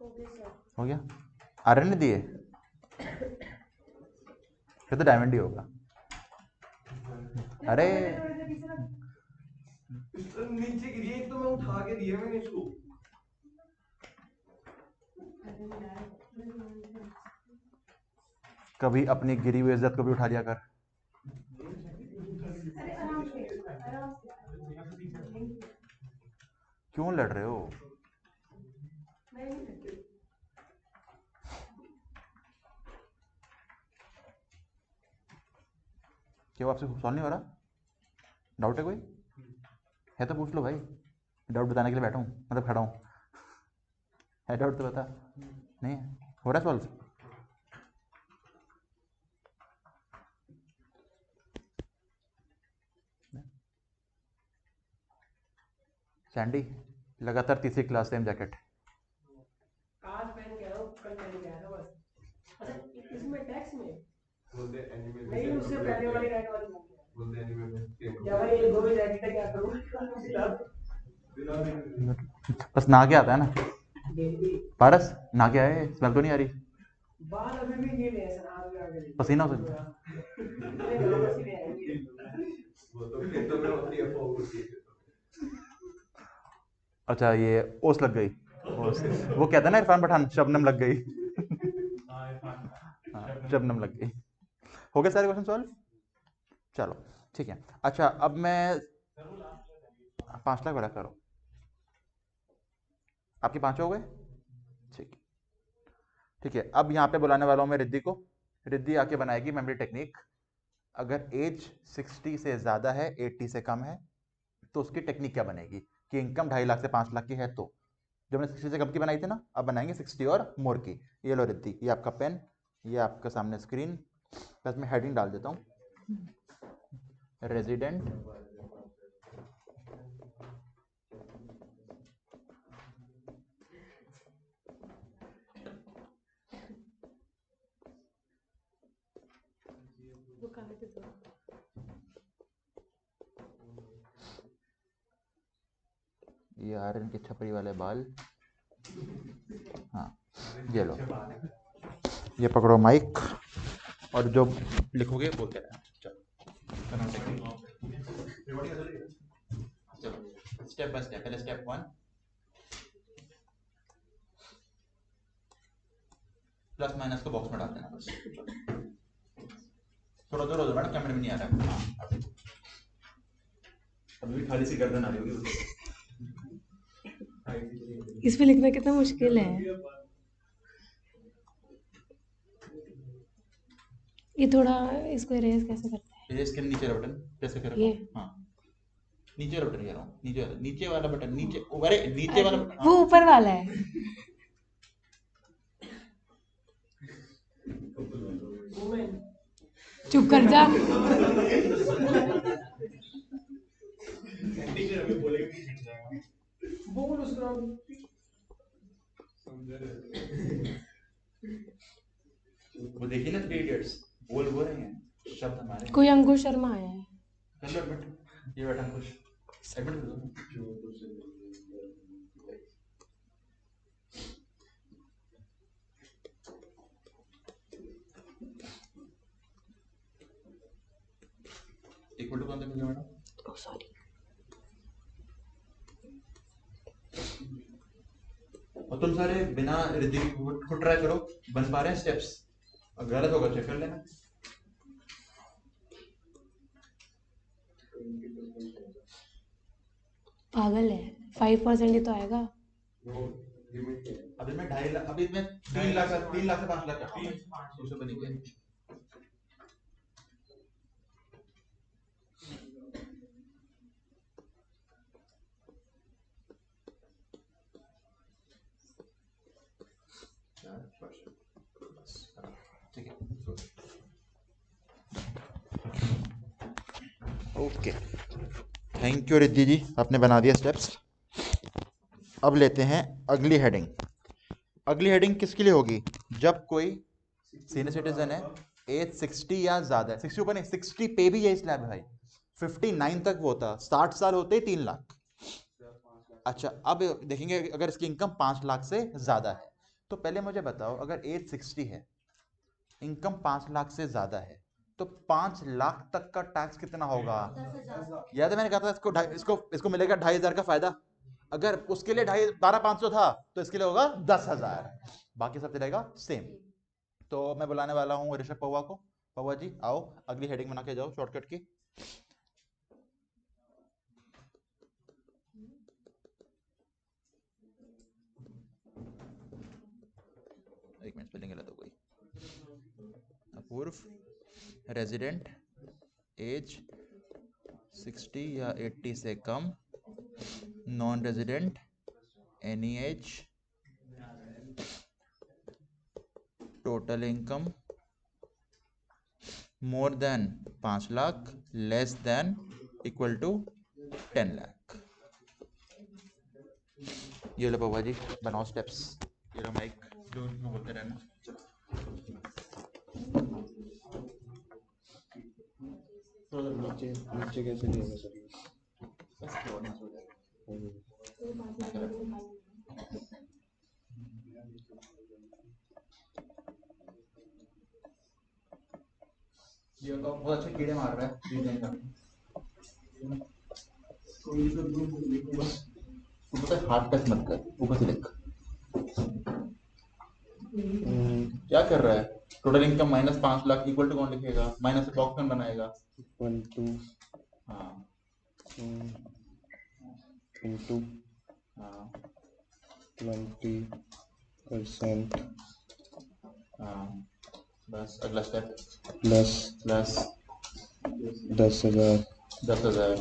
ओके सर। हो गया। आर्यन ने दिए, फिर तो डायमंड ही होगा। अरे नीचे गिरी एक तो मैं उठा के दिया मैंने इसको। कभी अपनी गिरी हुई इज्जत को भी उठा लिया कर। अरे आराम से आराम से। क्यों लड़ रहे हो? मैं नहीं करती। क्यों आपसे सॉल्व नहीं हो रहा? डाउट है कोई? है तो पूछ लो भाई, डाउट बताने के लिए बैठा हूँ, मतलब खड़ा हूँ। है डाउट तो बता। नहीं है? हो रहा सॉल्व? सैंडी लगातार तीसरी क्लास सेम जैकेट। आज पहन के आया हूँ, कल पहन के आया था बस। अच्छा इसमें टैक्स में बोलते एनीमे में नहीं, उससे पहले वाली रैक वाली पहन के आया। बोलते एनीमे में या भाई ये दो ही जैकेट है, क्या करूँ? बस नहा के आता है ना। डेली पारस ना क्या है, स्मेल तो नहीं आ रही? बाल अभी भी गीले हैं सर, हाथ में आगे पसीना हो सकता पसीने आएंगे। वो तो खेतों में होती है, फॉग होती है। अच्छा ये ओस लग गई, ओस। वो कहता है ना इरफान पठान, शबनम लग गई। हाँ, शबनम लग गई। हो गए सारे क्वेश्चन सॉल्व? चलो ठीक है। अच्छा अब मैं 5 लाख वाला करो, आपके 5 हो गए? ठीक है ठीक है। अब यहाँ पे बुलाने वाला हूँ मैं रिद्धि को। रिद्धि आके बनाएगी मेमोरी टेक्निक। अगर एज 60 से ज़्यादा है, 80 से कम है, तो उसकी टेक्निक क्या बनेगी कि इनकम 2.5 लाख से 5 लाख की है तो। जो हमने 60 से कम की बनाई थी ना, अब बनाएंगे 60 और मोर की। ये लो रिद्धि, ये आपका पेन, ये आपका सामने स्क्रीन। बस मैं हेडिंग डाल देता हूँ, रेजिडेंट ये आर्यन के छपरी वाले बाल। हाँ ये लो, ये पकड़ो माइक, और जो लिखोगे बोलते रहना। चलो स्टेप बाय स्टेप। पहले स्टेप 1, प्लस माइनस को बॉक्स में डाल देना बस। थोड़ा दूर हो जाओ मैडम, कैमरे में नहीं आ रहा है। अभी भी खाली सी गर्दन आ रही होगी। इस पे लिखना कितना मुश्किल है। ये थोड़ा, इसको इरेज कैसे करते हैं? इरेज के नीचे वाला बटन प्रेस करके ये? रखो। हाँ नीचे वाला बटन कह रहा हूँ, नीचे वाला बटन, नीचे, अरे नीचे वाला बटन। वो ऊपर वाला है। चुप कर जा। बोल उसका वो देखिए ना 3 इडियट्स, बोल रहे हैं शब्द हमारे। कोई अंकुश शर्मा आया है। कर लो एडमिट, ये बैठा कुछ एडमिट कर दो। एक मिनट कौन देखेगा मैडम? Oh sorry. और तुम सारे बिना रिद्धि खुद ट्राई करो, बन पा रहे हैं स्टेप्स? अगर गलत होगा चेक कर लेना। पागल है, 5% ही तो आएगा। अभी मैं 2.5 लाख, अभी मैं 3 लाख से 5 लाख करता हूँ, उससे बनेंगे। ठीक है ओके, थैंक यू रिद्धि जी, आपने बना दिया स्टेप्स। अब लेते हैं अगली हेडिंग। अगली हेडिंग किसके लिए होगी? जब कोई सीनियर सिटीजन है, एज 60 या ज़्यादा है, 60 ऊपर नहीं, 60 पे भी यही स्लैब है भाई, 59 तक वो था, 60 साल होते ही 3 लाख। अच्छा अब देखेंगे अगर इसकी इनकम 5 लाख से ज़्यादा है। तो पहले मुझे बताओ, अगर एज 60 है, इनकम 5 लाख से ज़्यादा है, तो 5 लाख तक का टैक्स कितना होगा? 10,000। याद है मैंने कहा था इसको मिलेगा 2,500 का फायदा। अगर उसके लिए 12,500 था, तो इसके लिए होगा 10,000। बाकी सब चलेगा सेम। तो मैं बुलाने वाला हूँ ऋषभ पौवा को। पौवा जी आओ, अगली हेडिंग बना के जाओ शॉर्टकट की। एक मिनट, स्पेलिंग गलत हो गई। अपूर्व, रेजिडेंट, एज 60 या 80 से कम, non resident, any age, total income more than 5 lakh, less than equal to 10 lakh. ये लो बाबा जी, बनाओ स्टेप्स। ये लो माइक, जो उसमें बोलते रहना। नीचे नीचे कैसे लिया सर? बस और ना हो जाए। ये तो बहुत अच्छे कीड़े मार रहा है डिजाइन का। तू पता है हाथ टच मत कर, ऊपर से देख। क्या कर रहा है? Total income minus 5 lakh equal to कौन लिखेगा? माइनस से बॉक्स कौन बनाएगा? इक्वल टू हाँ इंटू हाँ 20% हाँ, बस अगला step plus plus 10,000 10,000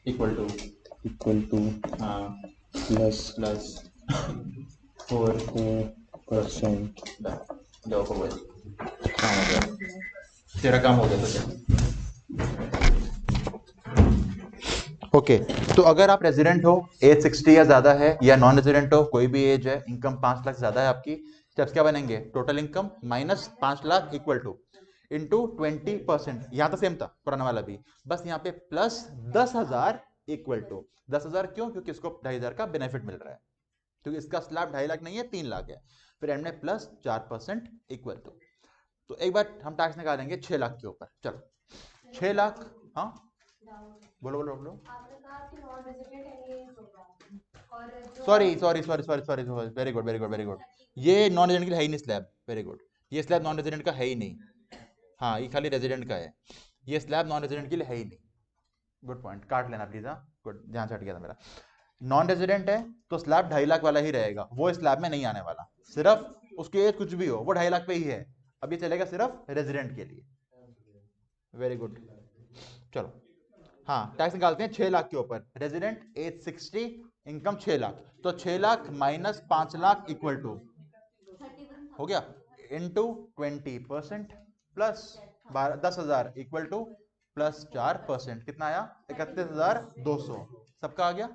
equal to हाँ प्लस प्लस 4 4%। जाओ को बोल, काम हो गया, तेरा काम हो गया तो क्या। ओके तो अगर आप रेजिडेंट हो, एज 60 या ज्यादा है, या नॉन रेजिडेंट हो, कोई भी एज है, इनकम 5 लाख ज्यादा है आपकी, स्टेप्स क्या बनेंगे? Total income minus 5 lakh equal to into 20%। यहाँ तो सेम था पुराना वाला भी, बस यहाँ पे प्लस 10,000 इक्वल टू 10,000। क्यों? क्योंकि इसको 2,500 का बेनिफिट मिल रहा है, क्योंकि इसका स्लैब 2.5 लाख नहीं है, 3 लाख है। फिर एंड में प्लस 4% इक्वल टू, तो एक बार हम टैक्स निकालेंगे 6 लाख के ऊपर। चलो 6 लाख, हाँ बोलो बोलो बोलो। आपने कहा कि नॉन रेजिडेंट एलियंस होगा और जो sorry very good very good very good. ये नॉन रेजिडेंट के लिए है ही नहीं स्लैब, वेरी गुड। ये स्लैब नॉन रेजिडेंट का है ही नहीं, हाँ ये खाली रेजिडेंट का है, ये स्लैब नॉन रेजिडेंट के लिए है ही नहीं। गुड पॉइंट, काट लेना प्लीज। हाँ गुड, ध्यान से हट गया था मेरा। नॉन रेजिडेंट है तो स्लैब 2.5 लाख वाला ही रहेगा, वो स्लैब में नहीं आने वाला, सिर्फ उसकी एज कुछ भी हो वो 2.5 लाख पे ही है। अब ये चलेगा सिर्फ रेजिडेंट के लिए। वेरी गुड, चलो हाँ टैक्स निकालते हैं 6 लाख के ऊपर। रेजिडेंट एज 60, इनकम 6 लाख, तो 6 lakh minus 5 lakh equal to 31,000 हो गया into 20% plus 10,000 equal to plus 4%। कितना आया? 31,200। सबका आ गया?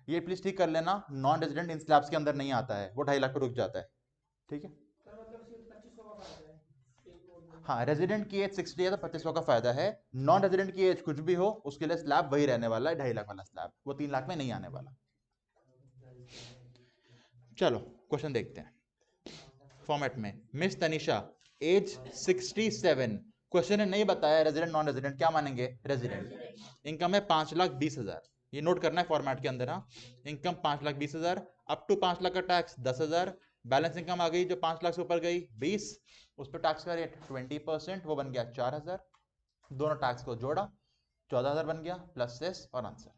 ये प्लीज ठीक कर लेना, नॉन रेजिडेंट इन स्लैब्स के अंदर नहीं आता है, वो 2.5 लाख पे रुक जाता है, ठीक है। हाँ रेजिडेंट की एज 60 है तो 2500 का फायदा है, नॉन रेजिडेंट की एज कुछ भी हो उसके लिए स्लैब वही रहने वाला है, 2.5 लाख वाला स्लैब, वो 3 लाख में नहीं आने वाला। चलो क्वेश्चन देखते हैं फॉर्मेट में। मिस तनिषा एज 67, क्वेश्चन ने नहीं बताया रेजिडेंट नॉन रेजिडेंट, क्या मानेंगे? रेजिडेंट। इनकम है 5,20,000, ये नोट करना है फॉर्मेट के अंदर। हाँ इनकम 5,20,000, अप टू 5 लाख का टैक्स 10,000, बैलेंस इनकम आ गई जो 5 लाख से ऊपर गई 20, उस पर टैक्स का रेट 20%, वो बन गया 4,000। दोनों टैक्स को जोड़ा 14,000 बन गया, प्लस सेस और आंसर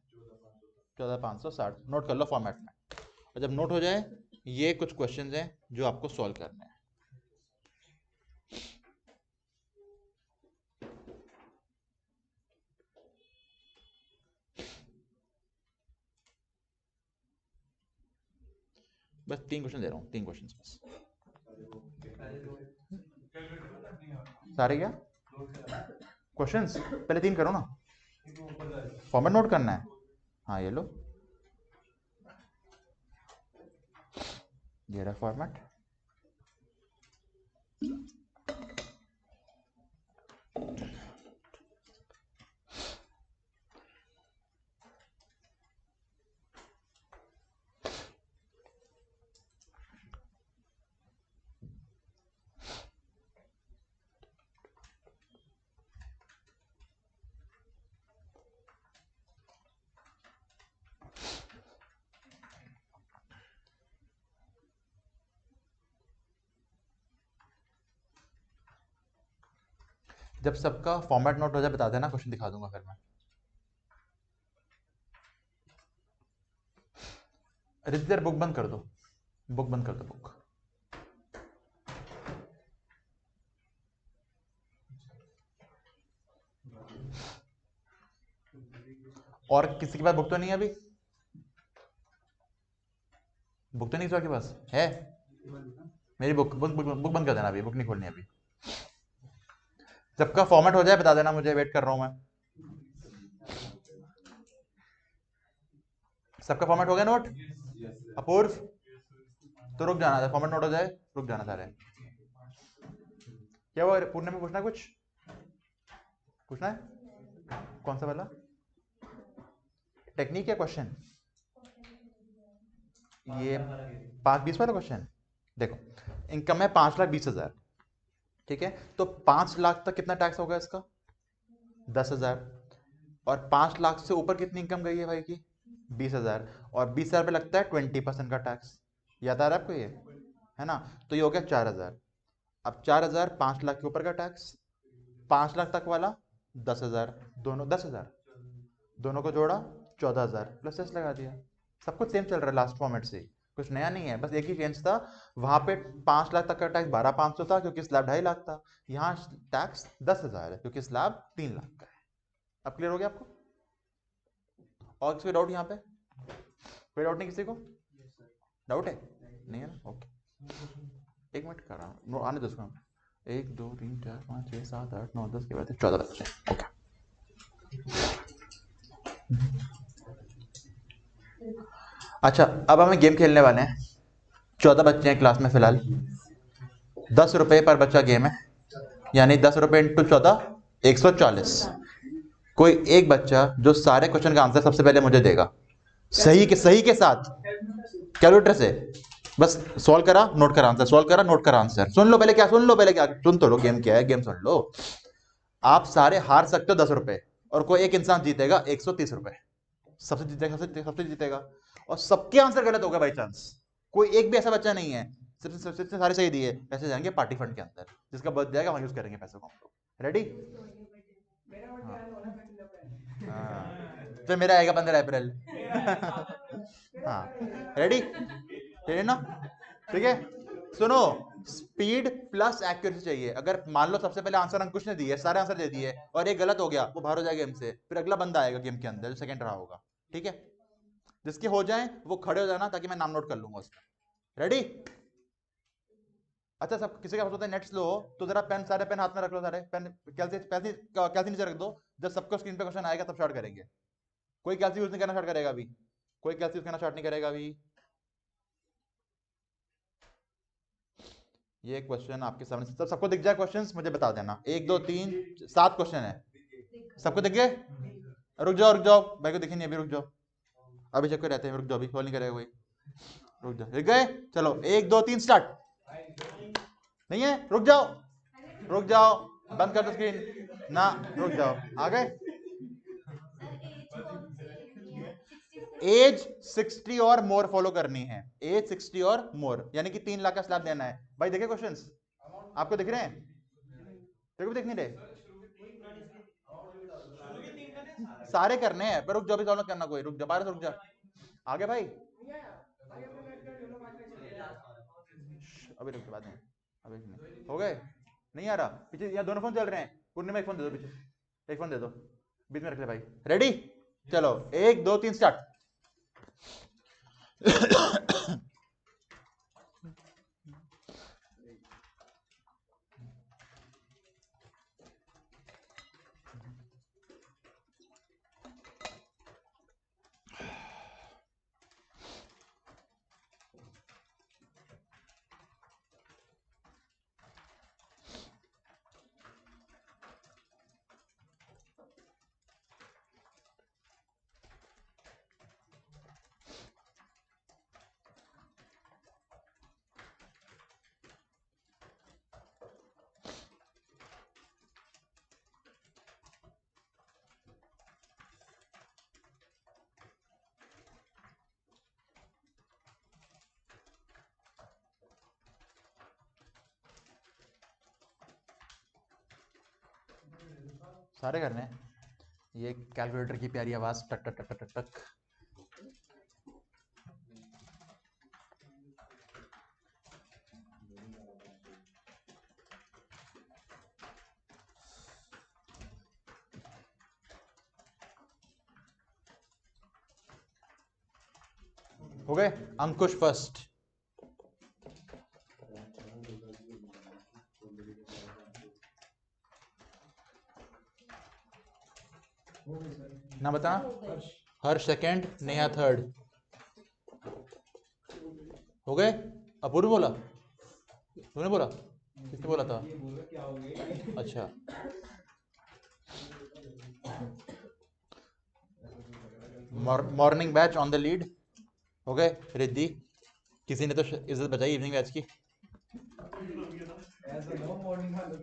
14,560। नोट कर लो फॉर्मेट में, और जब नोट हो जाए ये कुछ क्वेश्चंस हैं जो आपको सॉल्व करने हैं। बस 3 क्वेश्चन दे रहा हूँ, 3 क्वेश्चन बस। सारे क्या क्वेश्चंस? पहले 3 करो ना, फॉर्मेट नोट करना है। हाँ ये लो, ये रहा फॉर्मेट। जब सबका फॉर्मेट नोट हो जाए बता देना, क्वेश्चन दिखा दूंगा फिर मैं। रितेश बुक बंद कर दो, बुक बंद कर दो, बुक। और किसी के पास बुक तो नहीं है अभी? बुक तो नहीं किसी के पास है? मेरी बुक बुक बुक, बुक बंद कर देना अभी, बुक नहीं खोलनी अभी। सबका फॉर्मेट हो जाए बता देना मुझे, वेट कर रहा हूं मैं। सबका फॉर्मेट हो गया नोट? अपूर्व तो रुक जाना, फॉर्मेट नोट हो जाए रुक जाना सारे। क्या वो पूर्ण में पूछना है? कुछ पूछना है? कौन सा वाला टेक्निक या क्वेश्चन? ये 5-20 वाला क्वेश्चन देखो, इनकम है 5,20,000, ठीक है, तो 5 लाख तक कितना टैक्स होगा इसका? 10,000। और 5 लाख से ऊपर कितनी इनकम गई है भाई की? 20,000। और 20,000 पे लगता है 20% का टैक्स। याद आ रहा है आपको ये? है ना? तो ये हो गया 4,000। अब 4,000 5 लाख के ऊपर का टैक्स, 5 लाख तक वाला 10,000, दोनों 10,000, दोनों को जोड़ा 14,000 प्लस सेस लगा दिया। सब कुछ सेम चल रहा है लास्ट फॉर्मेट से, कुछ नया नहीं है, बस एक ही चेंज था। वहां पे 5 लाख तक का टैक्स 12,500 था क्योंकि स्लैब 2.5 लाख था, यहाँ टैक्स 10,000 है क्योंकि स्लैब 3 लाख का है। अब क्लियर हो गया आपको? और किसी डाउट यहाँ पे? कोई डाउट नहीं किसी को? डाउट है? नहीं है ना? ओके, 1 मिनट कर रहा हूँ, आने दो उसको। 1 2 3 4 5 6 7 8 9 10 के बाद 14 बच्चे। ओके, अच्छा अब हमें गेम खेलने वाले हैं। 14 बच्चे हैं क्लास में फिलहाल, 10 रुपए पर बच्चा गेम है, यानी 10 रुपए इंटू 14 140। कोई एक बच्चा जो सारे क्वेश्चन का आंसर सबसे पहले मुझे देगा, सही के साथ, कैलकुलेटर से बस सॉल्व करा नोट करा आंसर, सॉल्व करा नोट करा आंसर। सुन लो पहले क्या, सुन लो पहले क्या, सुन तो लो गेम क्या है, गेम सुन लो। आप सारे हार सकते हो 10 रुपए, और कोई एक इंसान जीतेगा 130 रुपए। सबसे जीतेगा, सबसे जीतेगा, और सबके आंसर गलत होगा बाई चांस। कोई एक भी ऐसा बच्चा नहीं है, सिर्फ सारे सही दिए, पैसे जाएंगे पार्टी फंड के अंदर, जिसका बर्थ जाएगा वहां यूज करेंगे पैसों को। रेडी? फिर मेरा आएगा 15 अप्रैल। हाँ, रेडी? ठीक है ना? ठीक है, सुनो, स्पीड प्लस एक्यूरेसी चाहिए। अगर मान लो सबसे पहले आंसर अंकुश ने दिए, सारे आंसर दे दिए, और एक गलत हो गया, वो बाहर हो जाएगा गेम से, फिर अगला बंदा आएगा गेम के अंदर जो सेकंड रहा होगा। ठीक है, जिसके हो जाए वो खड़े हो जाना ताकि मैं नाम नोट कर लूंगा उसका। रेडी? अच्छा, सब किसी का होता है नेट स्लो हो तो जरा पेन, सारे पेन हाथ में रख लो, सारे पेन कैलसी नीचे रख दो। जब सबको स्क्रीन पे क्वेश्चन आएगा तब स्टार्ट करेंगे। कोई कैलसी यूज नहीं करना स्टार्ट करेगा अभी, कोई कैलसी यूज करना स्टार्ट नहीं करेगा अभी। ये क्वेश्चन आपके सामने, सबको दिख जाए क्वेश्चंस मुझे बता देना। 1 2 3 7 क्वेश्चन है, सबको दिख गए? रुक जाओ भाई को दिखे नहीं अभी, रुक जाओ, अभी चेक कर रहते हैं, रुक जाओ, अभी कॉल नहीं करेगा कोई, रुक जाओ। दिख गए? चलो 1 2 3 स्टार्ट। नहीं है? रुक जाओ, बंद कर दो स्क्रीन ना, रुक जाओ, आ गए? एज 60 और मोर फॉलो करनी है, एज 60 और मोर, यानी कि 3 लाख का स्लैब देना है। भाई देखे क्वेश्चंस? आपको दिख रहे हैं? तेरे को दिख नहीं रहे? सारे करने हैं, पर रुक जाओ, भी सॉल्व करना कोई, रुक जा, बाहर से रुक जा। आगे भाई, अभी रुक जा, बाद में, अभी नहीं हो गए? नहीं आ रहा पीछे, यहाँ दोनों फोन चल रहे हैं। पूर्णिमा एक फोन दे दो, पीछे एक फोन दे दो, बीच में रख ले भाई। रेडी? चलो 1 2 3 स्टार्ट। सारे करने हैं। ये कैलकुलेटर की प्यारी आवाज, टक टक टक टक टक। हो गए? अंकुश फर्स्ट। ना बता। हर सेकंड, नेहा थर्ड। हो गए? अपूर्व बोला? तूने बोला? किसने बोला था? अच्छा, morning batch on the lead. हो गए? रिद्धि किसी ने तो इज्जत बचाई इवनिंग बैच की। ऐसा नो मॉर्निंग का लोग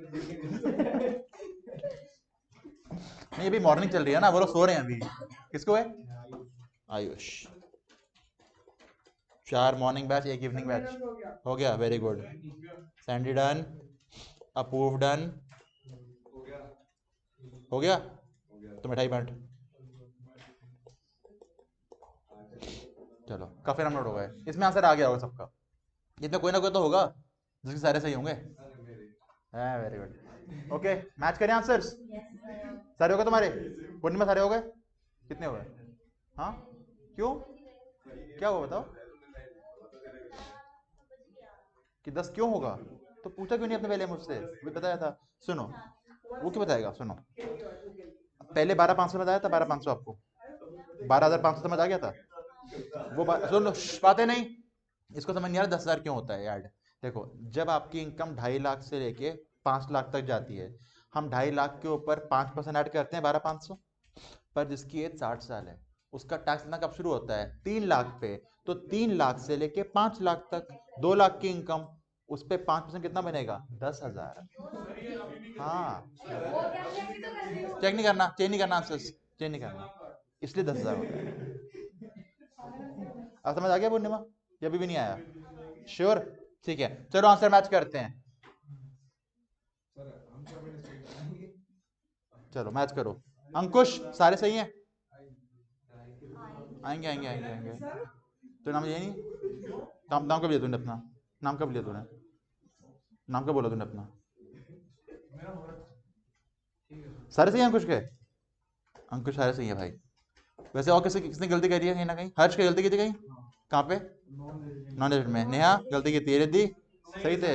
नहीं अभी मॉर्निंग चल रही है ना, वो लोग सो रहे हैं अभी। किसको है? Ayush. 4 morning batch 1 evening batch हो गया। हो गया। Very good. सैंडी डन, अपूर्व डन, हो गया हो गया। हो गया तो मिठाई बांट। चलो काफी नंबर हो गए। इसमें आंसर आ गया होगा सबका। इसमें कोई ना कोई तो होगा जिसके सारे सही होंगे। हाँ वेरी गुड। ओके मैच करें आंसर्स। सारे हो गए तुम्हारे? पूर्णिमा सारे हो गए? कितने हो गए? हाँ क्यों, क्या हुआ बताओ? कि 10 क्यों होगा? तो पूछा क्यों नहीं अपने पहले मुझसे? भी बताया था। सुनो वो क्यों बताएगा, सुनो। पहले 12,500 बताया था, 12,500 आपको 12,500 समझ आ गया था। वो सुन लो, बातें नहीं। इसको समझ नहीं आ रहा 10,000 क्यों होता है यार। देखो जब आपकी इनकम 2.5 लाख से लेके 5 लाख तक जाती है, हम 2.5 लाख के ऊपर 5% ऐड करते हैं 12,500। पर जिसकी एज 60 साल है उसका टैक्स देना कब शुरू होता है? 3 लाख पे। तो 3 लाख से लेके 5 लाख तक 2 लाख की इनकम, उस पे 5% कितना बनेगा? 10,000। हाँ चेक नहीं करना, चेंज नहीं करना आंसर, चेंज नहीं करना, इसलिए 10,000 होता है। अब समझ आ गया पूर्णिमा? ये अभी भी नहीं आया? श्योर? ठीक है चलो आंसर मैच करते हैं। चलो मैच करो। अंकुश सारे सही हैं? आएंगे आएंगे आएंगे आएंगे। तो नाम ये नहीं, नाम नाम कब लिया तूने अपना? नाम कब लिया तूने? नाम कब बोला तूने अपना? सारे सही हैं अंकुश के? अंकुश सारे सही है भाई। वैसे और किसने गलती करी है कहीं ना कहीं? हर्ष की गलती की थी कहीं? कहाँ पे? नॉन रेजिडेंट में। नेहा गलती की थी। रिद्धि सही थे।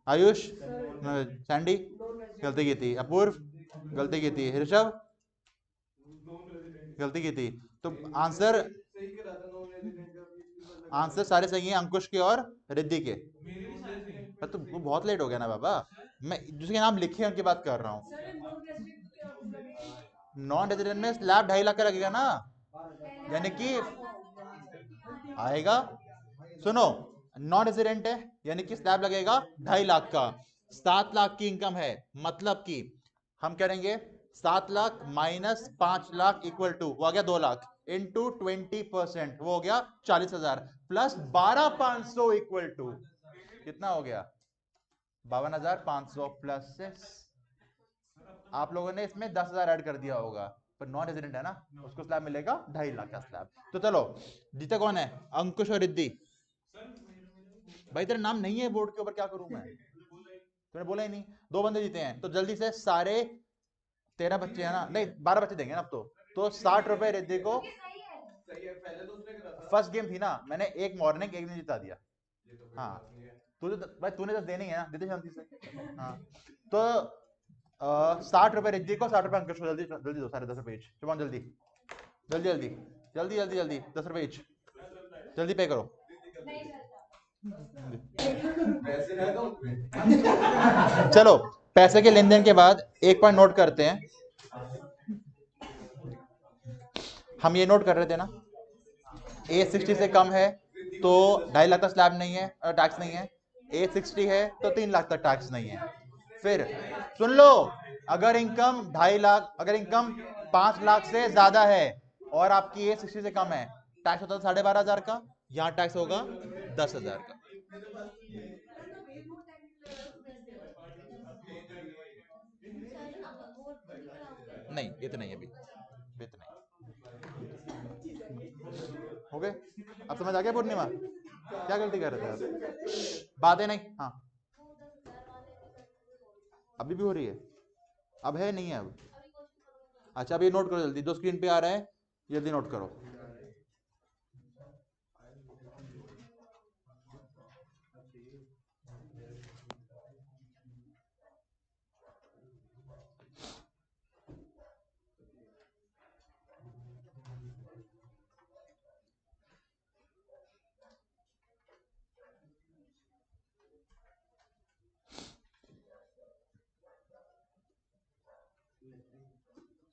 आयुष, सैंडी गलती की थी। अपूर्व गलती की थी। ऋषभ गलती की थी। तो आंसर आंसर सारे सही हैं अंकुश के और रिद्धि के। तो वो बहुत लेट हो गया ना बाबा, मैं जिसके नाम लिखे हैं उनकी बात कर रहा हूँ। नॉन रेजिडेंट में स्लैब 2.5 लाख का लगेगा ना, यानी कि आएगा। सुनो नॉन रेजिडेंट है यानी कि स्लैब लगेगा 2.5 लाख का। 7 लाख की इनकम है, मतलब कि हम करेंगे 7 lakh minus 5 lakh equal to वो आ गया 2 लाख इंटू 20%, वो हो गया 40,000 प्लस 12,500 इक्वल टू कितना हो गया? 52,500 प्लस 6। आप लोगों ने इसमें 10,000 ऐड कर दिया होगा, पर नॉन रेजिडेंट है ना, उसको स्लैब मिलेगा 2.5 लाख का स्लैब। तो चलो जीते कौन है? अंकुश और रिद्धि। भाई तेरा नाम नहीं है बोर्ड के ऊपर, क्या करूं मैं? तूने बोला ही नहीं। 2 बंदे जीते हैं तो जल्दी से सारे 13 बच्चे हैं ना, नहीं 12 बच्चे देंगे ना अब तो 60 रुपए रिद्धि को। सही है पहले तो उसने करा था फर्स्ट गेम थी ना, मैंने एक मॉर्निंग एक दिन जिता दिया। ये तो कोई हाँ बात नहीं है तुझे भाई तूने तो देनी है ना, दे दे शांति से। हाँ तो 60 रुपए रिद्धि को, 60 रुपए अंकुश को। जल्दी जल्दी दो सारे 10 रुपए ईच। चुमान जल्दी जल्दी जल्दी जल्दी जल्दी जल्दी 10 रुपए ईच जल्दी पे करो। पैसे ना दो उसमें चलो पैसे के लेन देन के बाद एक पॉइंट नोट करते हैं। हम ये नोट कर रहे थे ना, एज 60 से कम है तो 2.5 लाख तक स्लैब नहीं है, टैक्स नहीं है। एज 60 है तो 3 लाख तक टैक्स नहीं है। फिर सुन लो, अगर इनकम 2.5 लाख, अगर इनकम 5 लाख से ज्यादा है और आपकी एज 60 से कम है, टैक्स होता है 12,500 का, यहाँ टैक्स होगा 10,000 का। नहीं इतना ही अभी, इतना ही हो गए। अब समझ आ गया पूर्णिमा क्या गलती कर रहे थे आप? बातें नहीं। हाँ अभी भी हो रही है? अब है नहीं है अब? अच्छा अभी नोट करो जल्दी, जो स्क्रीन पे आ रहा है जल्दी नोट करो।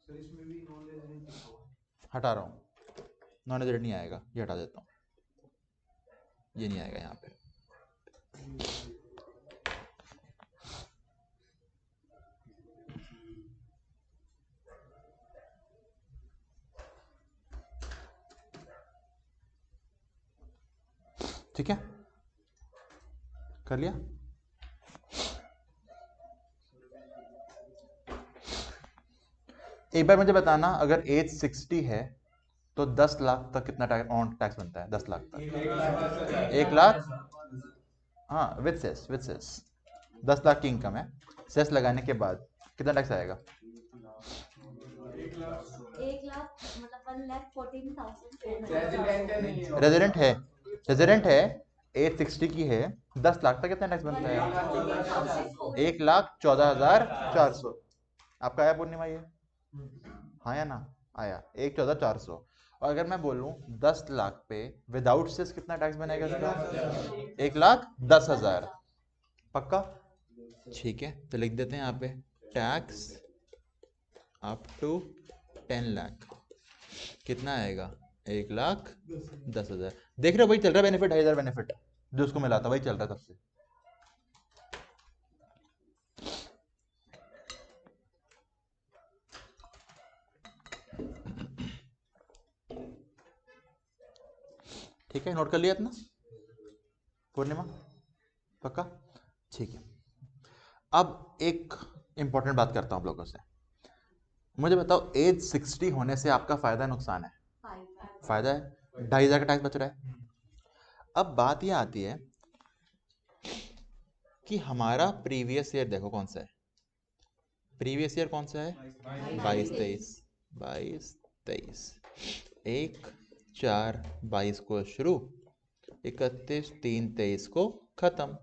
सर इसमें भी नॉन रेजिडेंट हटा रहा हूँ, नॉन रेजिडेंट नहीं आएगा, ये हटा देता हूँ। ये नहीं आएगा यहाँ पे। ठीक है, कर लिया। एक बार मुझे बताना, अगर एज 60 है तो 10 लाख तक कितना टैक्स बनता है? 10 लाख तक 1 लाख, हाँ विद सेस, 10 लाख की इनकम है, सेस लगाने के बाद कितना टैक्स आएगा? 1,00,000 मतलब 1,14,000। रेजिडेंट है, एज 60 की है, 10 लाख तक कितना टैक्स बनता है? 1,14,400। आपका आया पूर्णिमा ये? हाँ या ना? आया 1,14,400। और अगर मैं बोलूं 10 लाख पे विदाउट सेस कितना टैक्स बनेगा इसका? 1,10,000। पक्का? ठीक है, तो लिख देते हैं यहाँ पे टैक्स अप टू 10 लाख कितना आएगा? 1,10,000। देख रहे हो, वही चल रहा है बेनिफिट, 2,000 बेनिफिट जो उसको मिला था वही चल रहा है सबसे। ठीक है, नोट कर लिया इतना पूर्णिमा? पक्का? ठीक है, अब एक इंपॉर्टेंट बात करता हूं आप लोगों से। मुझे बताओ, एज 60 होने से आपका फायदा नुकसान है? फायदा है, 2,500 का टैक्स बच रहा है। अब बात यह आती है कि हमारा प्रीवियस ईयर देखो कौन सा है? प्रीवियस ईयर कौन सा है? 22-23। 1/4/22 को शुरू, 31/3/23 को खत्म।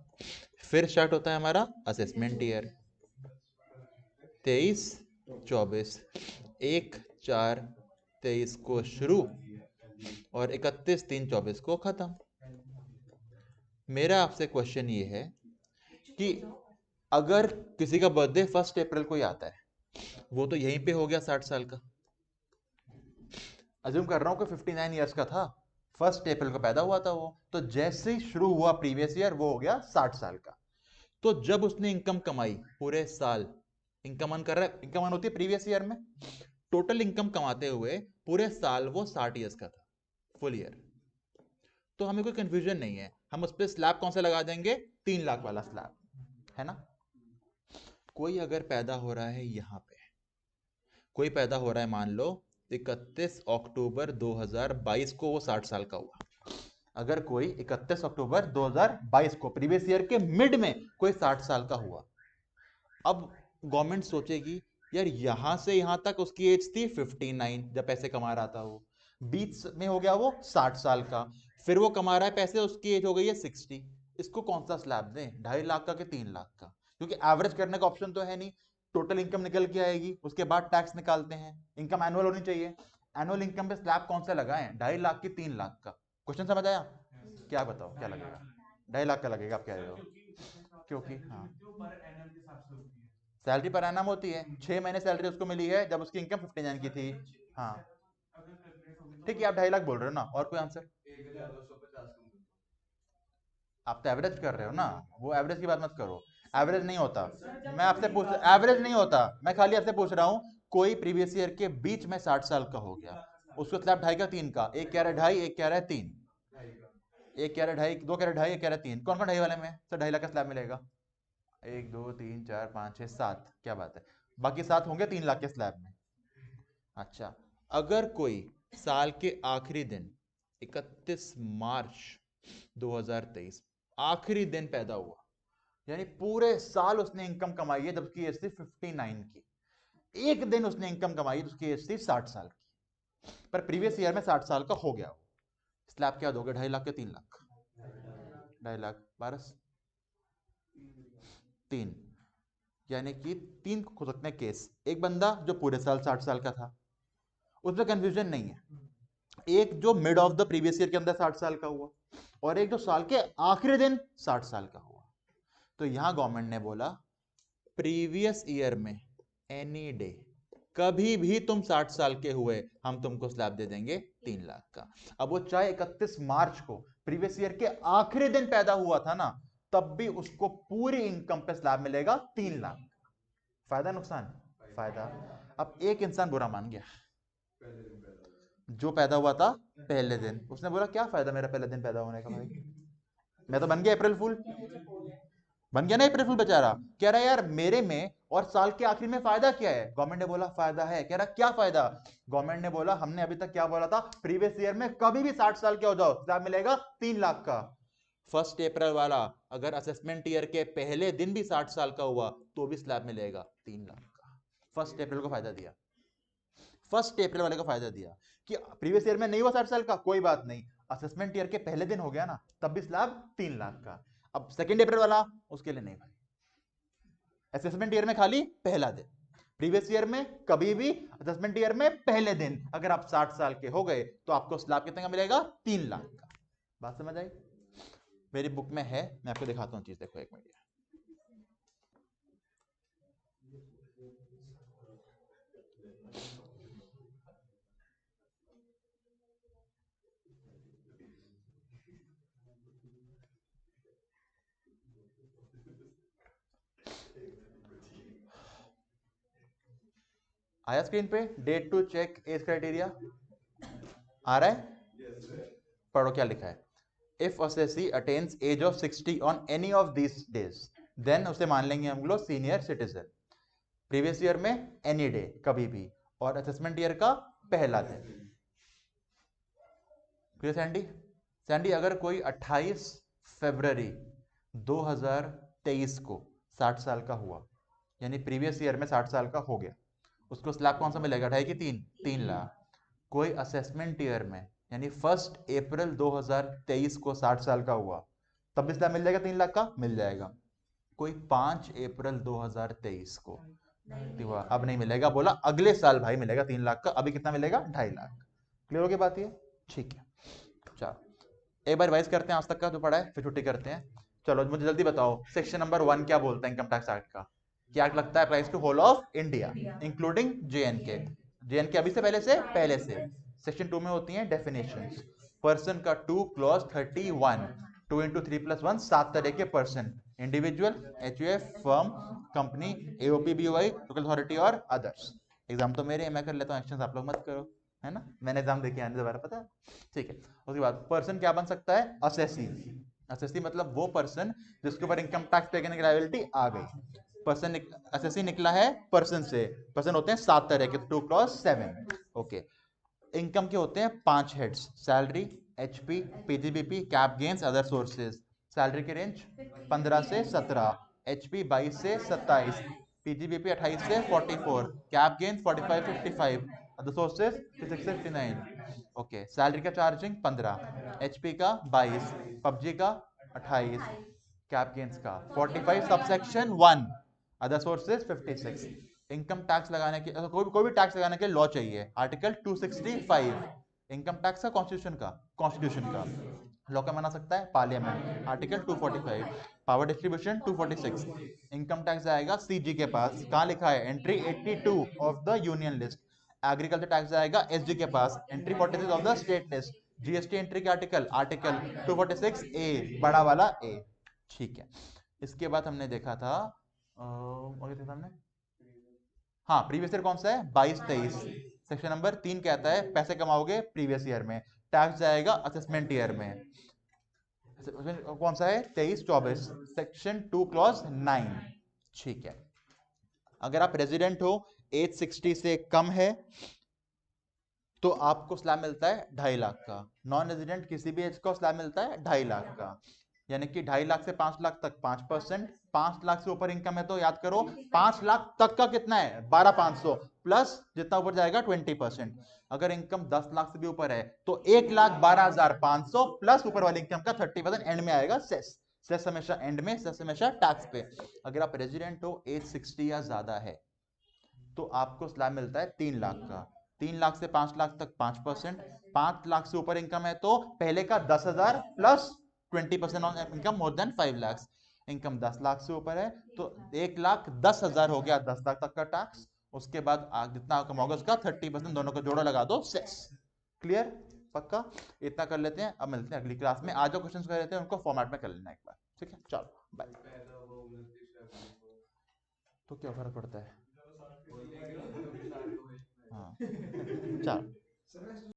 फिर स्टार्ट होता है हमारा असेसमेंट ईयर 23-24। 1/4/23 को शुरू और 31/3/24 को खत्म। मेरा आपसे क्वेश्चन ये है कि अगर किसी का बर्थडे 1 अप्रैल को ही आता है, वो तो यहीं पे हो गया 60 साल का। अज्यूम कर रहा हूं कि 59 इयर्स का था, 1 अप्रैल को पैदा हुआ था वो, तो जैसे ही शुरू हुआ प्रीवियस ईयर वो हो गया 60 साल का। तो जब उसने इनकम कमाई पूरे साल, इनकम अर्न कर रहा है, इनकम अर्न होती है प्रीवियस ईयर में, टोटल इनकम कमाते हुए पूरे साल वो 60 इयर्स का था, फुल ईयर। तो हमें कोई कंफ्यूजन नहीं है, हम उस पर स्लैब कौन सा लगा देंगे? 3 लाख वाला स्लैब, है ना? कोई अगर पैदा हो रहा है यहां पे, कोई पैदा हो रहा है मान लो 31 अक्टूबर 2022 को, वो 60 साल का हुआ। अगर कोई 31 अक्टूबर 2022 को प्रीवियस ईयर के मिड में कोई 60 साल का हुआ, अब गवर्नमेंट सोचेगी यार यहां से यहां तक उसकी एज थी 59 जब पैसे कमा रहा था, वो बीच में हो गया वो 60 साल का, फिर वो कमा रहा है पैसे, उसकी एज हो गई है 60। इसको कौन सा स्लैब दें? 2.5 लाख का कि 3 लाख का? क्योंकि एवरेज करने का ऑप्शन तो है नहीं, टोटल इनकम निकल के आएगी, उसके बाद टैक्स निकालते हैं, इनकम एनुअल होनी चाहिए। एनुअल इनकम पे स्लैब कौन सा लगाएं? 2.5 लाख की 3 लाख का? क्वेश्चन समझ आया? क्या बताओ क्या लगेगा? 2.5 लाख का लगेगा, आप कह रहे हो? क्योंकि हाँ, सैलरी पर एनम होती है, 6 महीने सैलरी उसको मिली है जब उसकी इनकम 59 की थी। हाँ ठीक है, आप 2.5 लाख बोल रहे हो ना, और कोई आंसर? 1,250 कम। आप तो एवरेज कर रहे हो ना, वो एवरेज की बात मत करो, एवरेज नहीं होता। मैं आपसे पूछ, एवरेज नहीं होता, मैं खाली आपसे पूछ रहा हूँ, कोई प्रीवियस ईयर के बीच में 60 साल का हो गया, उसको स्लैब 2.5 का 3 का, एक कह रहा है 2.5, एक कह रहा है 3, एक कह रहा है 2.5, 2 कह रहा है 2.5, एक कह रहा है 3। कौन कौन 2.5 वाले में सर 2.5 लाख का स्लैब मिलेगा? 1 2 3 4 5 6 7, क्या बात है, बाकी 7 होंगे 3 लाख के स्लैब में। अच्छा, अगर कोई साल के आखिरी दिन 31 मार्च 2023 आखिरी दिन पैदा हुआ, यानी पूरे साल उसने इनकम कमाई है जबकि एज थी 59 की, एक दिन उसने इनकम कमाई तो उसकी एज थी 60 साल की, पर प्रीवियस ईयर में 60 साल का हो गया वो, स्लैब क्या दोगे? 2.5 लाख के 3 लाख? 2.5 लाख 12 3, यानी कि 3 हो सकते हैं केस। एक बंदा जो पूरे साल 60 साल का था, उसमें कंफ्यूजन नहीं है, एक जो mid of the previous year के अंदर 60 साल का हुआ, और एक जो साल के आखिरी दिन 60 साल का हुआ। तो यहां गवर्नमेंट ने बोला प्रीवियस ईयर में एनी डे, कभी भी तुम 60 साल के हुए, हम तुमको स्लैब दे देंगे 3 लाख का। अब वो चाहे 31 मार्च को प्रीवियस ईयर के आखिरी दिन पैदा हुआ था ना, तब भी उसको पूरी इनकम पे स्लैब मिलेगा 3 लाख। फायदा नुकसान? फायदा। अब एक इंसान बुरा मान गया, जो पैदा हुआ था पहले दिन, उसने बोला क्या फायदा मेरा पहले दिन पैदा होने का भाई, मैं तो बन गया अप्रैल फूल, बन गया ना अप्रैल फूल बेचारा। कह रहा है यार मेरे में और साल के आखिर में फायदा क्या है? गवर्नमेंट ने बोला फायदा है। कह रहा क्या फायदा? गवर्नमेंट ने बोला हमने अभी तक क्या बोला था, प्रीवियस ईयर में कभी भी 60 साल के हो जाओ स्लैब मिलेगा 3 लाख का। 1 अप्रैल वाला अगर असेसमेंट ईयर के पहले दिन भी 60 साल का हुआ तो भी स्लैब मिलेगा 3 लाख का। 1 अप्रैल को फायदा दिया, 1 अप्रैल वाले को फायदा दिया कि प्रीवियस ईयर में नहीं हुआ 60 साल का, कोई बात नहीं, असेसमेंट ईयर के पहले दिन हो गया ना, तब भी स्लैब 3 लाख का। अब 2 अप्रैल वाला, उसके लिए नहीं भाई, असेसमेंट ईयर में खाली पहला दिन, प्रीवियस ईयर में कभी भी, असेसमेंट ईयर में पहले दिन अगर आप 60 साल के हो गए तो आपको स्लैब कितने का मिलेगा? 3 लाख का। बात समझ आई? मेरी बुक में है, मैं आपको दिखाता हूं चीज, देखो एक मिनट। आया स्क्रीन पे? Date to check age criteria आ रहा है? पढ़ो क्या लिखा है। If assessee attains age of 60 on any of this days, then उसे मान लेंगे हम लोग सीनियर सिटीजन। प्रीवियस ईयर में एनी डे, कभी भी, और असेसमेंट ईयर का पहला दिन। Clear Sandy? सैंडी अगर कोई 28 फरवरी 2023 को 60 साल का हुआ, यानी प्रीवियस ईयर में 60 साल का हो गया, उसको स्लैब कौन सा मिलेगा? 2.5 की 3 लाख। कोई असेसमेंट ईयर में यानी 1 अप्रैल 2023 को 60 साल का हुआ, तब भी स्लैब मिल जाएगा 3 लाख का, मिल जाएगा। कोई 5 अप्रैल 2023 को हुआ, अब नहीं मिलेगा, बोला अगले साल भाई मिलेगा 3 लाख का, अभी कितना मिलेगा? 2.5 लाख। क्लियर हो गई बात ये? ठीक है, चलो एक बार रिवाइज करते हैं आज तक का जो पढ़ा है, फिर छुट्टी करते हैं। चलो मुझे जल्दी बताओ, सेक्शन नंबर 1 क्या बोलता है इनकम टैक्स एक्ट का? क्या लगता है? Applies to whole of India including J and K. J and K अभी से पहले से। सेक्शन 2 में होती हैं डेफिनेशंस। पर्सन का 2 क्लॉज 31, 2 into 3 + 1, 7 तरह के person, individual, HUF, firm, company, AOP, BOI, local authority और अदर्स। एग्जाम तो मेरे, मैं कर लेता हूँ, एक्शंस आप लोग मत करो, है ना, मैंने एग्जाम देके आने दोबारा, पता है? ठीक है। उसके बाद पर्सन क्या बन सकता है? असेसी। असेसी मतलब वो पर्सन जिसके ऊपर इनकम टैक्स पे करने की लायबिलिटी आ गई। पर्सन असेसी निकला है पर्सन से। पर्सन होते हैं 7 तरह के, 2 + 7। ओके। इनकम के होते हैं 5 heads, salary, HP, PGBP, cap gains, other sources. Salary के रेंज 15 से 17, एचपी 22 से 27, पीजीबीपी 28 से 44, कैप गेन्स 45 55, अदर सोर्सेज 56 से 59। ओके। सैलरी का चार्जिंग 15, एचपी का 22, पबजी का 28, कैप गेन्स का 45, subsection 1, other sources 56। Income tax लगाने के, कोई भी टैक्स लगाने के लॉ चाहिए, आर्टिकल 265 इनकम टैक्स का, कॉन्स्टिट्यूशन का लॉ का बना सकता है parliament, article 245। Power distribution 246। Income tax आएगा सीजी के पास, कहां लिखा है? Entry 82 of the union list. Agriculture tax आएगा एसजी के पास, entry 46 of the state list. GST entry के आर्टिकल 246 ए, बड़ा वाला ए। ठीक है। इसके बाद हमने देखा था हमने, हाँ, प्रीवियस ईयर कौन सा है? 22-23। सेक्शन नंबर 3 कहता है पैसे कमाओगे प्रीवियस ईयर में, टैक्स जाएगा असेसमेंट ईयर में। कौन सा है? 23-24, सेक्शन 2 क्लॉज 9। ठीक है। अगर आप रेजिडेंट हो, एज 60 से कम है, तो आपको स्लैब मिलता है 2.5 लाख का। नॉन रेजिडेंट किसी भी एज का स्लैब मिलता है 2.5 लाख का, यानी कि 2.5 लाख से 5 लाख तक 5%। 5 लाख से ऊपर इनकम है तो याद करो 5 लाख तक का कितना है? 12,500 प्लस जितना ऊपर जाएगा 20%। अगर इनकम 10 लाख से भी ऊपर है तो 1,12,500 प्लस ऊपर वाली इनकम का 30%, एंड में आएगा सेस। सेस हमेशा एंड में, सेस हमेशा टैक्स पे। अगर आप रेजिडेंट हो, एज 60 या ज्यादा है, तो आपको स्लैब मिलता है 3 लाख का। 3 लाख से 5 लाख तक 5%। 5 लाख से ऊपर इनकम है तो पहले का 10,000 plus 20% on income more than 5 lakh. Income 10 lakh से ऊपर है तो 1,10,000 हो गया 10 लाख तक का टैक्स। उसके बाद जितना कमाओगे उसका 30%, दोनों को जोड़ो, लगा दो सेस। क्लियर? पक्का इतना कर लेते हैं, अब मिलते हैं अगली क्लास में। आज जो क्वेश्चन कर लेते हैं उनको फॉर्मेट में कर लेना एक बार, ठीक है? चलो बाय। पैदा हुआ 29 तो क्या फर्क पड़ता है? वो देख रहे हो, 29 हाँ चलो।